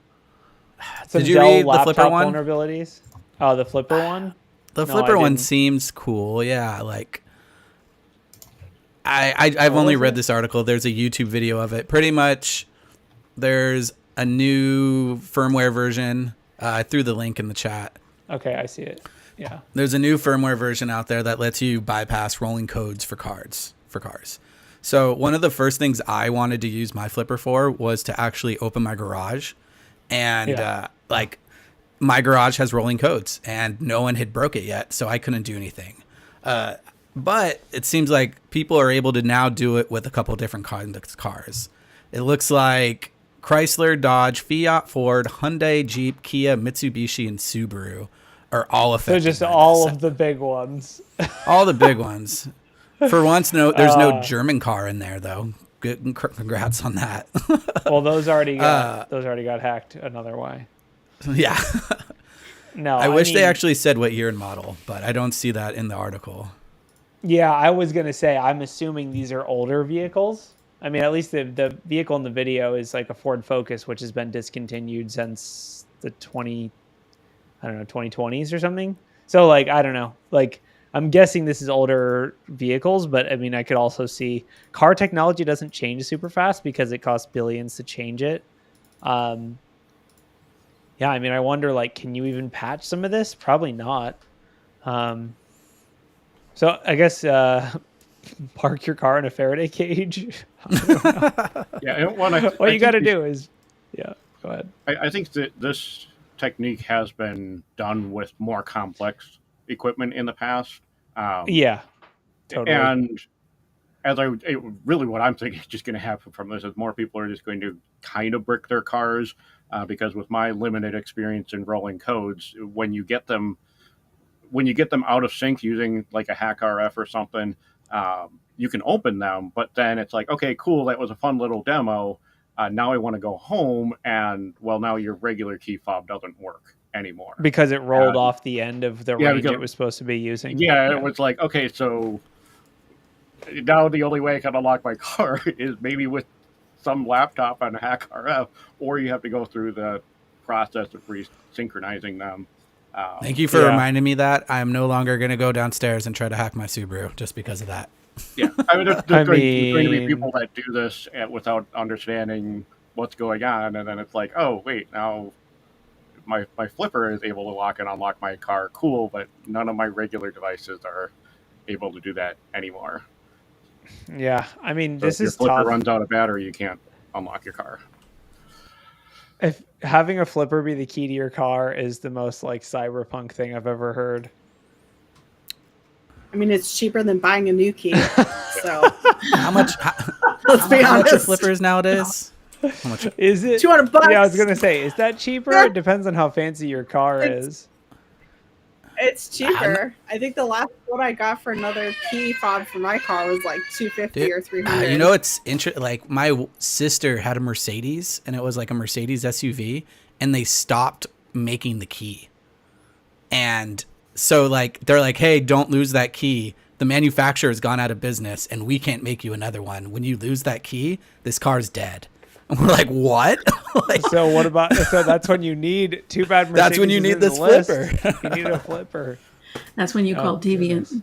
Did you read the Flipper one? Vulnerabilities? Oh, the Flipper one? The Flipper one seems cool. Yeah, I've only read this article. There's a YouTube video of it. Pretty much, there's a new firmware version. I threw the link in the chat. Okay, I see it. Yeah. There's a new firmware version out there that lets you bypass rolling codes for cars. So one of the first things I wanted to use my Flipper for was to actually open my garage, and my garage has rolling codes, and no one had broke it yet, so I couldn't do anything. But it seems like people are able to now do it with a couple different kinds of cars. It looks like Chrysler, Dodge, Fiat, Ford, Hyundai, Jeep, Kia, Mitsubishi, and Subaru are all affected. So just all of the big ones. All the big ones. For once, there's no German car in there, though. Good, congrats on that. Well, those already got hacked another way. Yeah. No, I wish they actually said what year and model, but I don't see that in the article. Yeah, I was going to say, I'm assuming these are older vehicles. I mean, at least the vehicle in the video is like a Ford Focus, which has been discontinued since the 2020s or something. So I don't know. I'm guessing this is older vehicles, but I mean, I could also see car technology doesn't change super fast because it costs billions to change it. Yeah, I mean, I wonder, can you even patch some of this? Probably not. So I guess park your car in a Faraday cage. Yeah, what you got to do is, go ahead. I think that this technique has been done with more complex equipment in the past. Yeah, totally. And really what I'm thinking is just going to happen from this is more people are just going to kind of brick their cars, because with my limited experience in rolling codes, when you get them out of sync using like a hack RF or something, you can open them, but then it's like, okay, cool, that was a fun little demo. Now I want to go home, and now your regular key fob doesn't work anymore because it rolled off the end of the range it was supposed to be using. Yeah, it was like, okay, so now the only way I can unlock my car is maybe with some laptop on a hack RF, or you have to go through the process of resynchronizing them. Thank you for reminding me that I'm no longer going to go downstairs and try to hack my Subaru just because of that. Yeah, I mean, there's going to be people that do this without understanding what's going on, and then it's like, oh, wait, now my Flipper is able to lock and unlock my car, cool, but none of my regular devices are able to do that anymore. Yeah, I mean, so this if is your Flipper tough. runs out of battery, you can't unlock your car. If having a Flipper be the key to your car is the most cyberpunk thing I've ever heard. I mean, it's cheaper than buying a new key. So how much let's be honest. How much are Flippers nowadays? How much? Is it $200? Yeah, I was gonna say, is that cheaper? Yeah. It depends on how fancy your car is. It's cheaper. I think the last one I got for another key fob for my car was like $250 or $300. You know, it's interesting. Like my sister had a Mercedes, and it was like a Mercedes SUV, and they stopped making the key. And so, like, they're like, "Hey, don't lose that key. The manufacturer has gone out of business, and we can't make you another one. When you lose that key, this car's dead." And we're like, "What?" Like, So what about? So that's when you need. Too bad. Mercedes that's when you is need in the this list. flipper. You need a flipper. That's when you call deviant.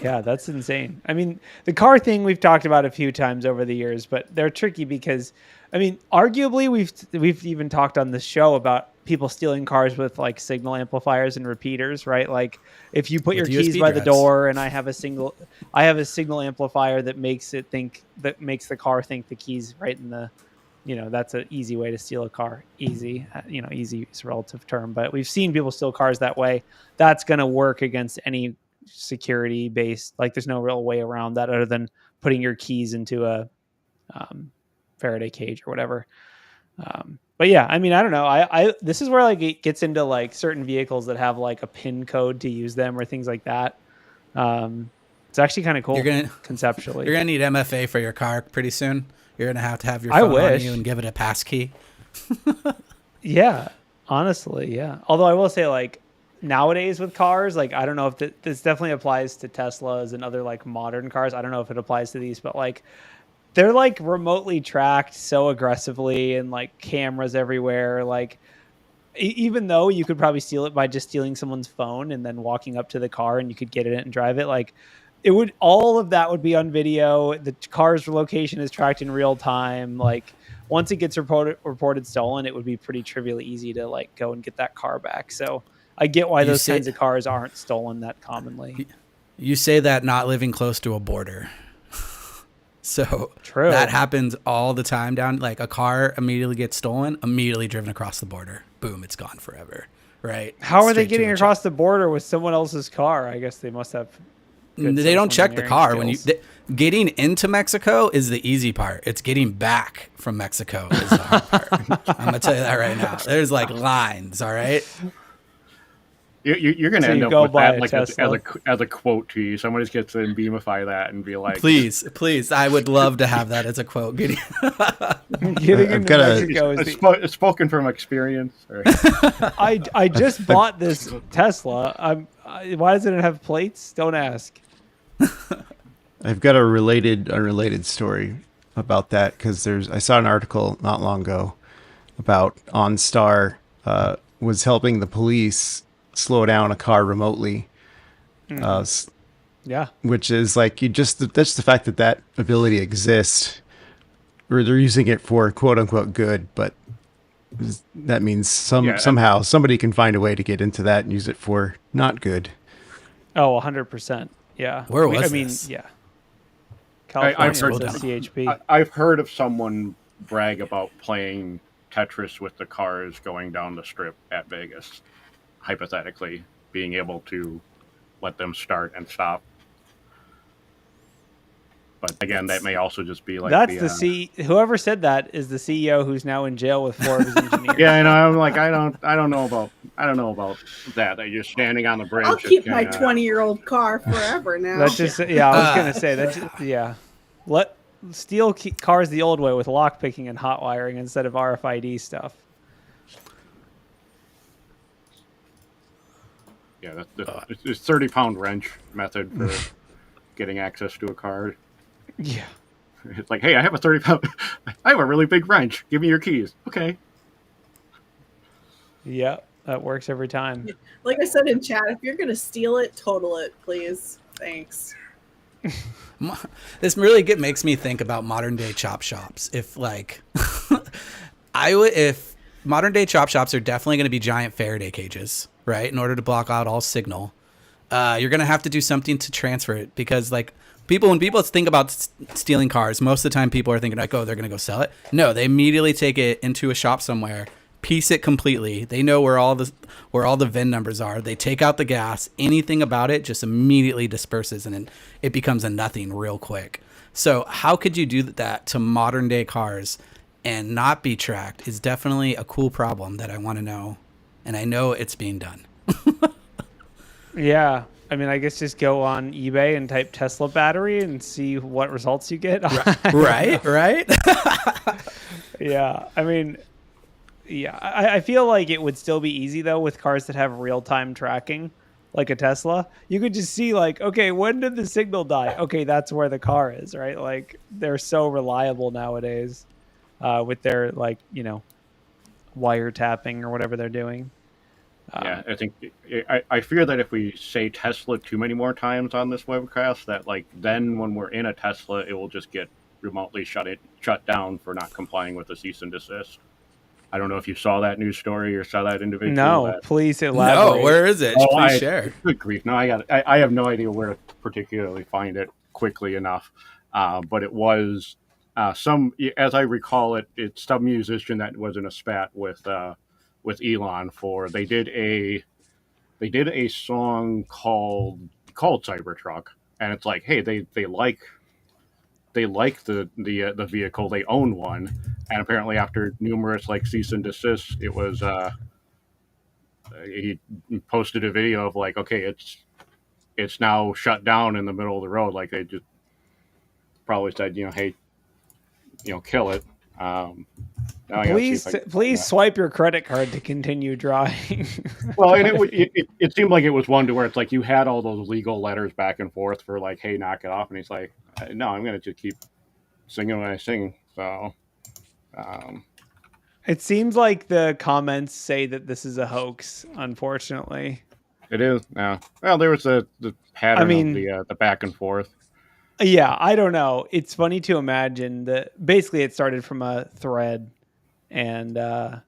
Yeah, that's insane. I mean, the car thing we've talked about a few times over the years, but they're tricky because, I mean, arguably we've even talked on this show about people stealing cars with like signal amplifiers and repeaters, right? Like if you put your With keys USB by the drives. door and I have a signal amplifier that makes the car think the keys right in the, that's an easy way to steal a car. Easy, easy is a relative term, but we've seen people steal cars that way. That's going to work against any security based, like there's no real way around that other than putting your keys into a Faraday cage or whatever. But yeah, I mean, I don't know. I this is where like it gets into like certain vehicles that have like a PIN code to use them or things like that. It's actually kind of cool conceptually. You're gonna need MFA for your car pretty soon. You're gonna have your I phone on wish. you and give it a pass key. Yeah, honestly, yeah. Although I will say, like nowadays with cars, like I don't know if this definitely applies to Teslas and other like modern cars. I don't know if it applies to these, but like they're like remotely tracked so aggressively and like cameras everywhere. Like even though you could probably steal it by just stealing someone's phone and then walking up to the car and you could get in it and drive it, like all of that would be on video. The car's location is tracked in real time. Like once it gets reported stolen, it would be pretty trivially easy to like go and get that car back. So I get why those kinds of cars aren't stolen that commonly. You say that not living close to a border. So True. That happens all the time down. Like a car immediately gets stolen, immediately driven across the border. Boom, it's gone forever. Right? How are they getting across the border with someone else's car? I guess they must have. They don't check the car when getting into Mexico is the easy part. It's getting back from Mexico is the hard part. I'm gonna tell you that right now. There's like lines. All right. You're going to end up with that like as a quote to you. Someone just gets to beamify that and be like, please, I would love to have that as a quote. Getting into Mexico it's spoken from experience. I just bought this Tesla. Why doesn't it have plates? Don't ask. I've got a unrelated story about that because I saw an article not long ago about OnStar was helping the police slow down a car remotely. Yeah, which is like that's the fact that ability exists, or they're using it for quote unquote good, but that means somehow somebody can find a way to get into that and use it for not good. Oh, 100%. Yeah. Where was this? Yeah. I've California says CHP. I've heard of someone brag about playing Tetris with the cars going down the strip at Vegas, hypothetically being able to let them start and stop. But again, that may also just be like whoever said that is the CEO who's now in jail with 4 of his engineers. Yeah, I know. I'm like, I don't know about that. That you're standing on the bridge. I'll keep my 20-year-old car forever now. That's just I was gonna say that. Let steal cars the old way with lock picking and hot wiring instead of RFID stuff. Yeah, it's 30-pound wrench method for getting access to a card. Yeah. It's like, hey, I have a 30-pound. I have a really big wrench. Give me your keys. Okay. Yeah, that works every time. Like I said in chat, if you're gonna steal it, total it, please. Thanks. This really makes me think about modern day chop shops. If like, if modern day chop shops are definitely going to be giant Faraday cages, right? In order to block out all signal, you're going to have to do something to transfer it because like when people think about stealing cars, most of the time people are thinking like, oh, they're going to go sell it. No, they immediately take it into a shop somewhere, piece it completely. They know where all the VIN numbers are. They take out the gas. Anything about it just immediately disperses and it becomes a nothing real quick. So how could you do that to modern day cars and not be tracked is definitely a cool problem that I want to know, and I know it's being done. Yeah. I mean, I guess just go on eBay and type Tesla battery and see what results you get. Right? Yeah. I mean, yeah. I feel like it would still be easy, though, with cars that have real-time tracking, like a Tesla. You could just see, like, okay, when did the signal die? Okay, that's where the car is, right? Like, they're so reliable nowadays with their, like, wiretapping or whatever they're doing. Yeah, I think I fear that if we say Tesla too many more times on this webcast, that like then when we're in a Tesla, it will just get remotely shut down for not complying with the cease and desist. I don't know if you saw that news story or saw that individual. No, please elaborate. No, where is it? Please share. Good grief! No, I have no idea where to particularly find it quickly enough. But it was some, as I recall it, it's some musician that was in a spat with Elon for they did a song called Cybertruck, and it's like, hey, they like the vehicle, they own one, and apparently after numerous like cease and desist, it was he posted a video of like, okay, it's now shut down in the middle of the road, like they just probably said, hey, kill it. Please swipe your credit card to continue driving. Well, and it seemed like it was one to where it's like you had all those legal letters back and forth for like, hey, knock it off, and he's like, no, I'm gonna just keep singing when I sing. So, it seems like the comments say that this is a hoax. Unfortunately, it is. Yeah. Well, there was the pattern of the back and forth. Yeah, I don't know. It's funny to imagine that basically it started from a thread, and it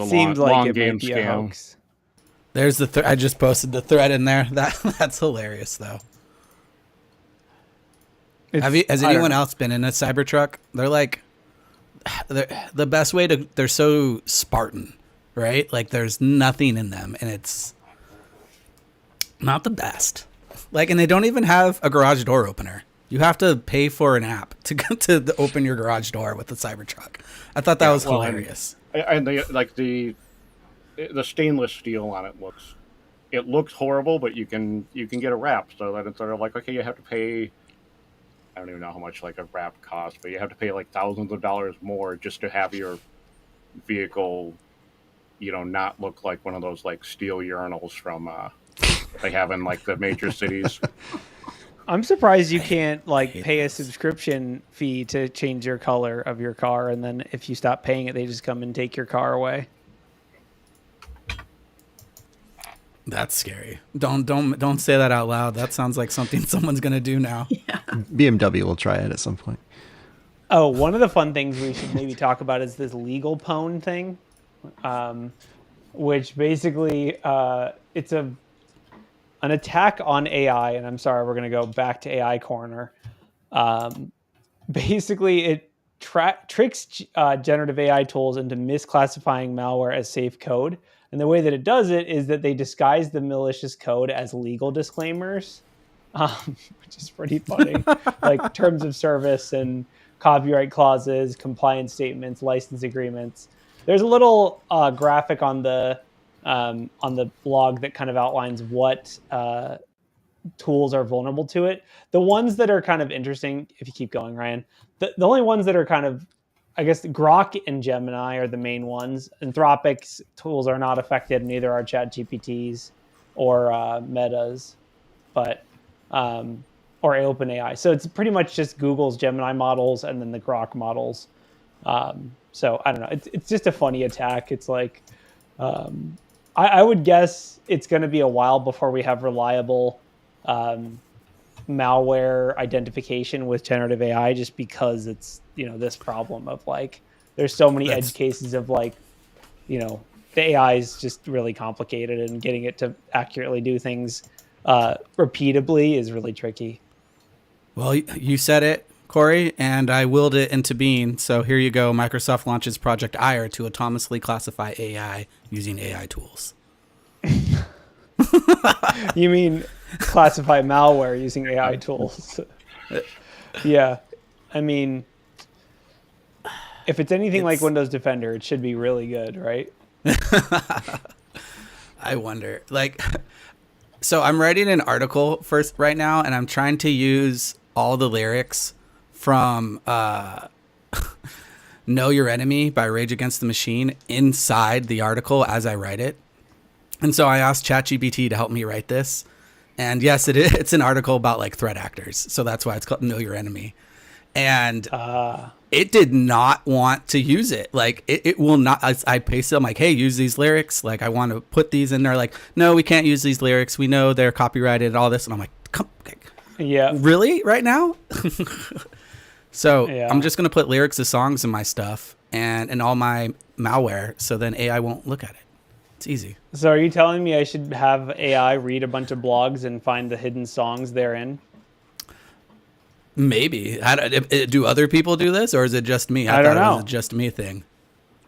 seemed like it might be a hoax. There's the I just posted the thread in there. That's hilarious, though. Has anyone else been in a Cybertruck? They're like, the best way to. They're so Spartan, right? Like there's nothing in them, and it's not the best. Like, and they don't even have a garage door opener. You have to pay for an app to open your garage door with the Cybertruck. I thought that was hilarious. And the stainless steel on it looks horrible, but you can get a wrap, so that it's sort of like, okay, you have to pay. I don't even know how much like a wrap costs, but you have to pay like thousands of dollars more just to have your vehicle, not look like one of those like steel urinals from they have in like the major cities. I'm surprised you can't like pay a subscription fee to change your color of your car, and then if you stop paying it, they just come and take your car away. That's scary. Don't say that out loud. That sounds like something someone's gonna do now. Yeah. BMW will try it at some point. Oh, one of the fun things we should maybe talk about is this LegalPwn thing, which basically it's an attack on AI, and I'm sorry, we're going to go back to AI corner. Basically, it tricks generative AI tools into misclassifying malware as safe code. And the way that it does it is that they disguise the malicious code as legal disclaimers, which is pretty funny, like terms of service and copyright clauses, compliance statements, license agreements. There's a little graphic on the blog that kind of outlines what tools are vulnerable to it. The ones that are kind of interesting, if you keep going, Ryan, the only ones that are kind of, I guess, Grok and Gemini are the main ones. Anthropic's tools are not affected, neither are ChatGPT's or Meta's, but or OpenAI. So it's pretty much just Google's Gemini models and then the Grok models. So I don't know. It's just a funny attack. It's like I would guess it's going to be a while before we have reliable malware identification with generative AI, just because it's, this problem of like, there's so many edge cases of like, the AI is just really complicated, and getting it to accurately do things repeatably is really tricky. Well, you said it, Corey, and I willed it into being. So here you go. Microsoft launches Project Ire to autonomously classify AI using AI tools. You mean classify malware using AI tools? Yeah. I mean, If it's anything like Windows Defender, it should be really good, right? I wonder. Like, so I'm writing an article first right now, and I'm trying to use all the lyrics from Know Your Enemy by Rage Against the Machine inside the article as I write it. And so I asked ChatGPT to help me write this. And yes, it's an article about like threat actors. So that's why it's called Know Your Enemy. And it did not want to use it. Like it will not. I pasted, I'm like, hey, use these lyrics. Like I want to put these in there. Like, no, we can't use these lyrics. We know they're copyrighted and all this. And I'm like, come, yeah, really right now? So I'm just going to put lyrics of songs in my stuff and in all my malware. So then AI won't look at it. It's easy. So are you telling me I should have AI read a bunch of blogs and find the hidden songs therein? Maybe. Do other people do this, or is it just me? I don't know. It was a just me thing.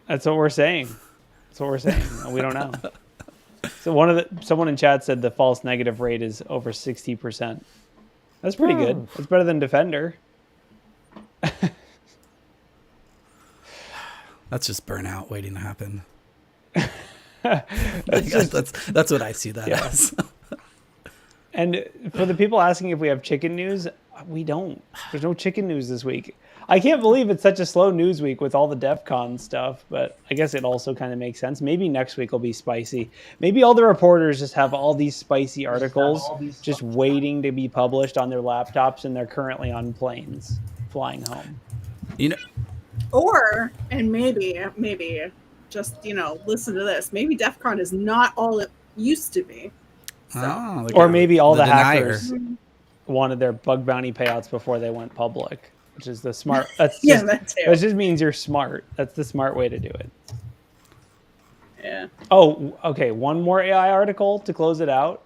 That's what we're saying. We don't know. So someone in chat said the false negative rate is over 60%. That's pretty good. That's better than Defender. That's just burnout waiting to happen. That's what I see that as. And for the people asking if we have chicken news, we don't. There's no chicken news this week. I can't believe it's such a slow news week with all the DEF CON stuff, but I guess it also kind of makes sense. Maybe next week will be spicy. Maybe all the reporters just have all these spicy articles just waiting to be published on their laptops, and they're currently on planes flying home. You know, or, and maybe just, listen to this. Maybe DEF CON is not all it used to be. So. Or maybe all the hackers wanted their bug bounty payouts before they went public, which is the smart. That just means you're smart. That's the smart way to do it. Yeah. Oh, okay. One more AI article to close it out.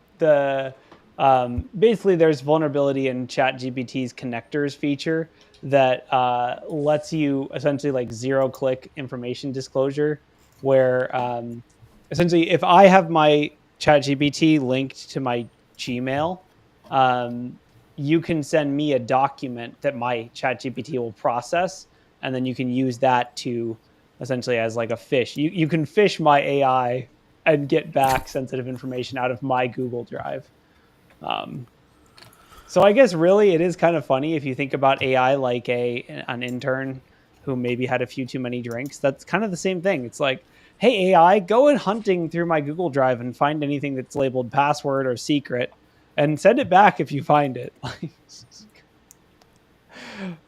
Basically, there's vulnerability in ChatGPT's connectors feature that lets you essentially like zero-click information disclosure, where essentially if I have my ChatGPT linked to my Gmail, you can send me a document that my ChatGPT will process, and then you can use that to essentially as like a fish. You can fish my AI and get back sensitive information out of my Google Drive. So I guess really it is kind of funny if you think about AI like an intern who maybe had a few too many drinks. That's kind of the same thing. It's like, hey, AI, go and hunting through my Google Drive and find anything that's labeled password or secret and send it back if you find it.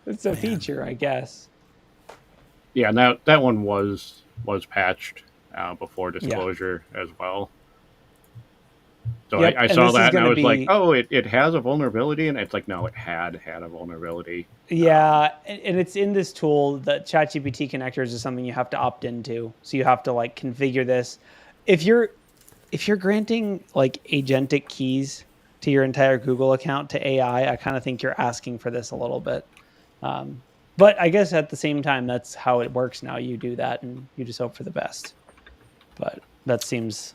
It's a feature, I guess. Yeah, and that one was patched before disclosure as well. So yep, I saw that and I was like, oh, it has a vulnerability. And it's like, no, it had a vulnerability. Yeah, and it's in this tool. The ChatGPT connectors is something you have to opt into. So you have to like configure this. If you're granting like agentic keys to your entire Google account to AI, I kind of think you're asking for this a little bit. But I guess at the same time, that's how it works now. You do that and you just hope for the best. But that seems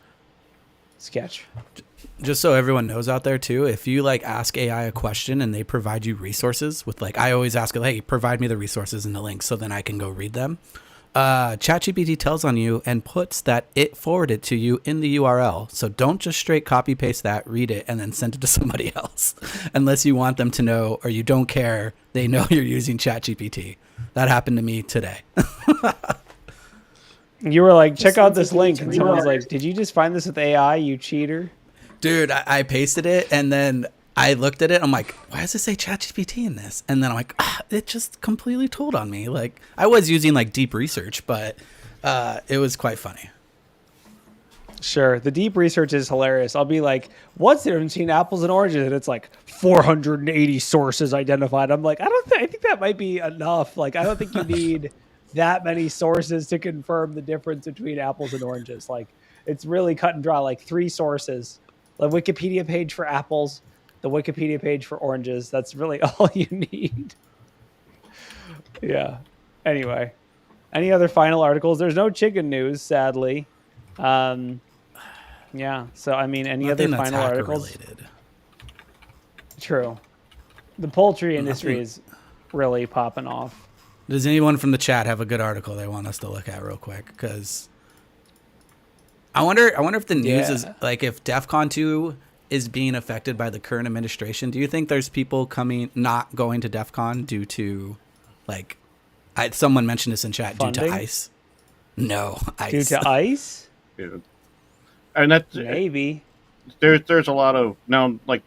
sketch. Just so everyone knows out there too, if you like ask AI a question and they provide you resources with like, I always ask it, hey, provide me the resources and the links so then I can go read them. ChatGPT tells on you and puts that it forwarded to you in the URL. So don't just straight copy paste that, read it, and then send it to somebody else unless you want them to know or you don't care. They know you're using ChatGPT. That happened to me today. You were like, check out this link. And someone's like, did you just find this with AI, you cheater? Dude, I pasted it and then I looked at it. I'm like, why does it say ChatGPT in this? And then I'm like, it just completely told on me. Like I was using like deep research, but it was quite funny. Sure. The deep research is hilarious. I'll be like, what's the difference between apples and oranges? And it's like 480 sources identified. I'm like, I think that might be enough. Like, I don't think you need that many sources to confirm the difference between apples and oranges. Like, it's really cut and dry, like 3 sources. The Wikipedia page for apples, the Wikipedia page for oranges. That's really all you need. Yeah. Anyway, any other final articles? There's no chicken news, sadly. Yeah. So, I mean, any other final articles? Related. True. The poultry industry is really popping off. Does anyone from the chat have a good article they want us to look at real quick? Because I wonder if the news is like if DEF CON 2 is being affected by the current administration. Do you think there's people not going to DEF CON due to like someone mentioned this in chat Funding? Due to ICE? No, ICE. Due to ICE? Yeah. And that's Maybe. There's a lot of now like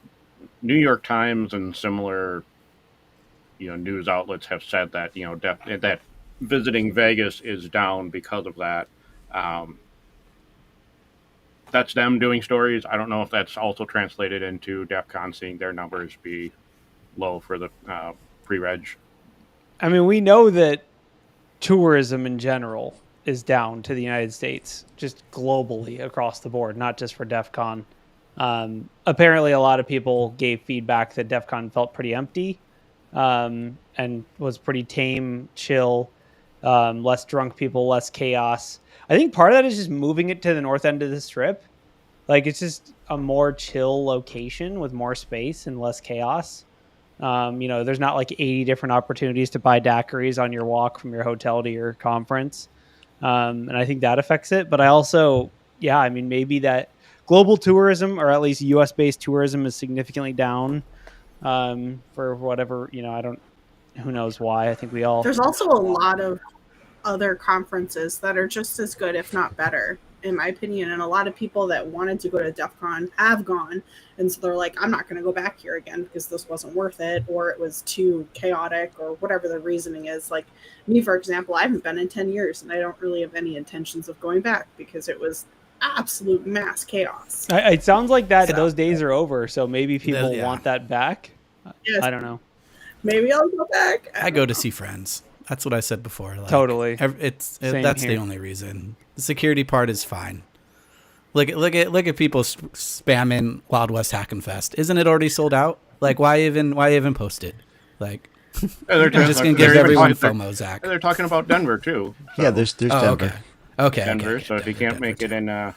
New York Times and similar news outlets have said that that visiting Vegas is down because of that. That's them doing stories. I don't know if that's also translated into DEF CON seeing their numbers be low for the pre-reg. I mean, we know that tourism in general is down to the United States, just globally across the board, not just for DEF CON. Apparently, a lot of people gave feedback that DEF CON felt pretty empty and was pretty tame, chill, less drunk people, less chaos. I think part of that is just moving it to the north end of the strip. Like, it's just a more chill location with more space and less chaos. There's not like 80 different opportunities to buy daiquiris on your walk from your hotel to your conference. And I think that affects it. But I also, maybe that global tourism, or at least US based tourism, is significantly down for whatever, who knows why. I think There's also a lot of other conferences that are just as good, if not better, in my opinion. And a lot of people that wanted to go to DEF CON have gone. And so they're like, I'm not going to go back here again because this wasn't worth it, or it was too chaotic, or whatever the reasoning is. Like me, for example, I haven't been in 10 years and I don't really have any intentions of going back because it was absolute mass chaos. It sounds like that those days are over. So maybe people want that back. Yes. I don't know. Maybe I'll go back. I go to see friends. That's what I said before. Like, totally. That's the only reason. The security part is fine. Look at people spamming Wild West Hackin' Fest. Isn't it already sold out? Like, why even post it? Like, they're just gonna give everyone FOMO, Zach. They're talking about Denver too. So. Yeah, there's Denver. Okay. Denver. So if you can't make it in,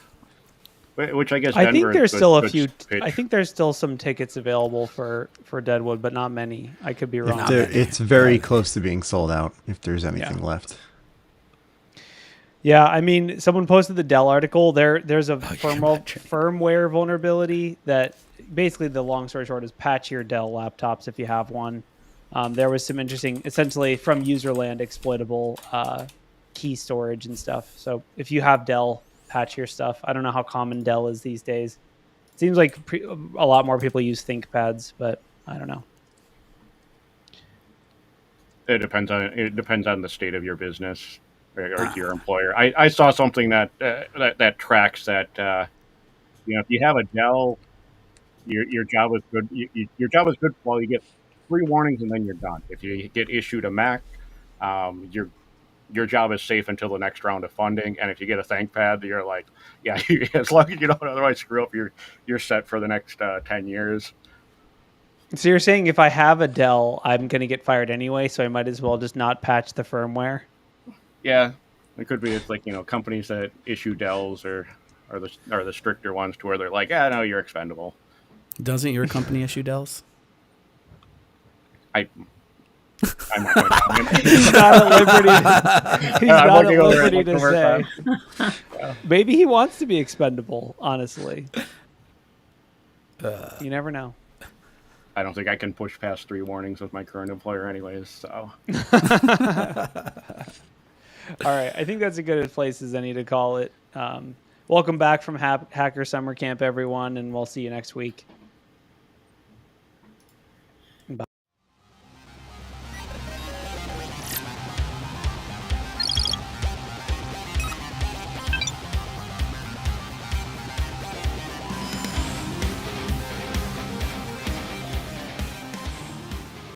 which I guess I think Denver there's is still a good few. pitch. I think there's still some tickets available for Deadwood, but not many. I could be wrong. It's very close to being sold out if there's anything left. Yeah, I mean, someone posted the Dell article. There's a firmware vulnerability that basically, the long story short, is patch your Dell laptops if you have one. There was some interesting, essentially from userland, exploitable key storage and stuff. So if you have Dell, patch your stuff. I don't know how common Dell is these days. It seems like a lot more people use ThinkPads, but I don't know. It depends on the state of your business or your employer. I saw something that tracks that if you have a Dell, your job is good. Your job is good while you get 3 warnings and then you're done. If you get issued a Mac, your job is safe until the next round of funding. And if you get a ThinkPad, you're like, as long as you don't otherwise screw up, you're set for the next 10 years. So you're saying if I have a Dell, I'm going to get fired anyway, so I might as well just not patch the firmware? Yeah, it could be. It's like, companies that issue Dells are the stricter ones to where they're like, no, you're expendable. Doesn't your company issue Dells? I'm not going to comment. He's not at liberty to say. Maybe he wants to be expendable, honestly. You never know. I don't think I can push past 3 warnings with my current employer anyways, so. All right, I think that's as good a place as any to call it. Welcome back from Hacker Summer Camp, everyone, and we'll see you next week.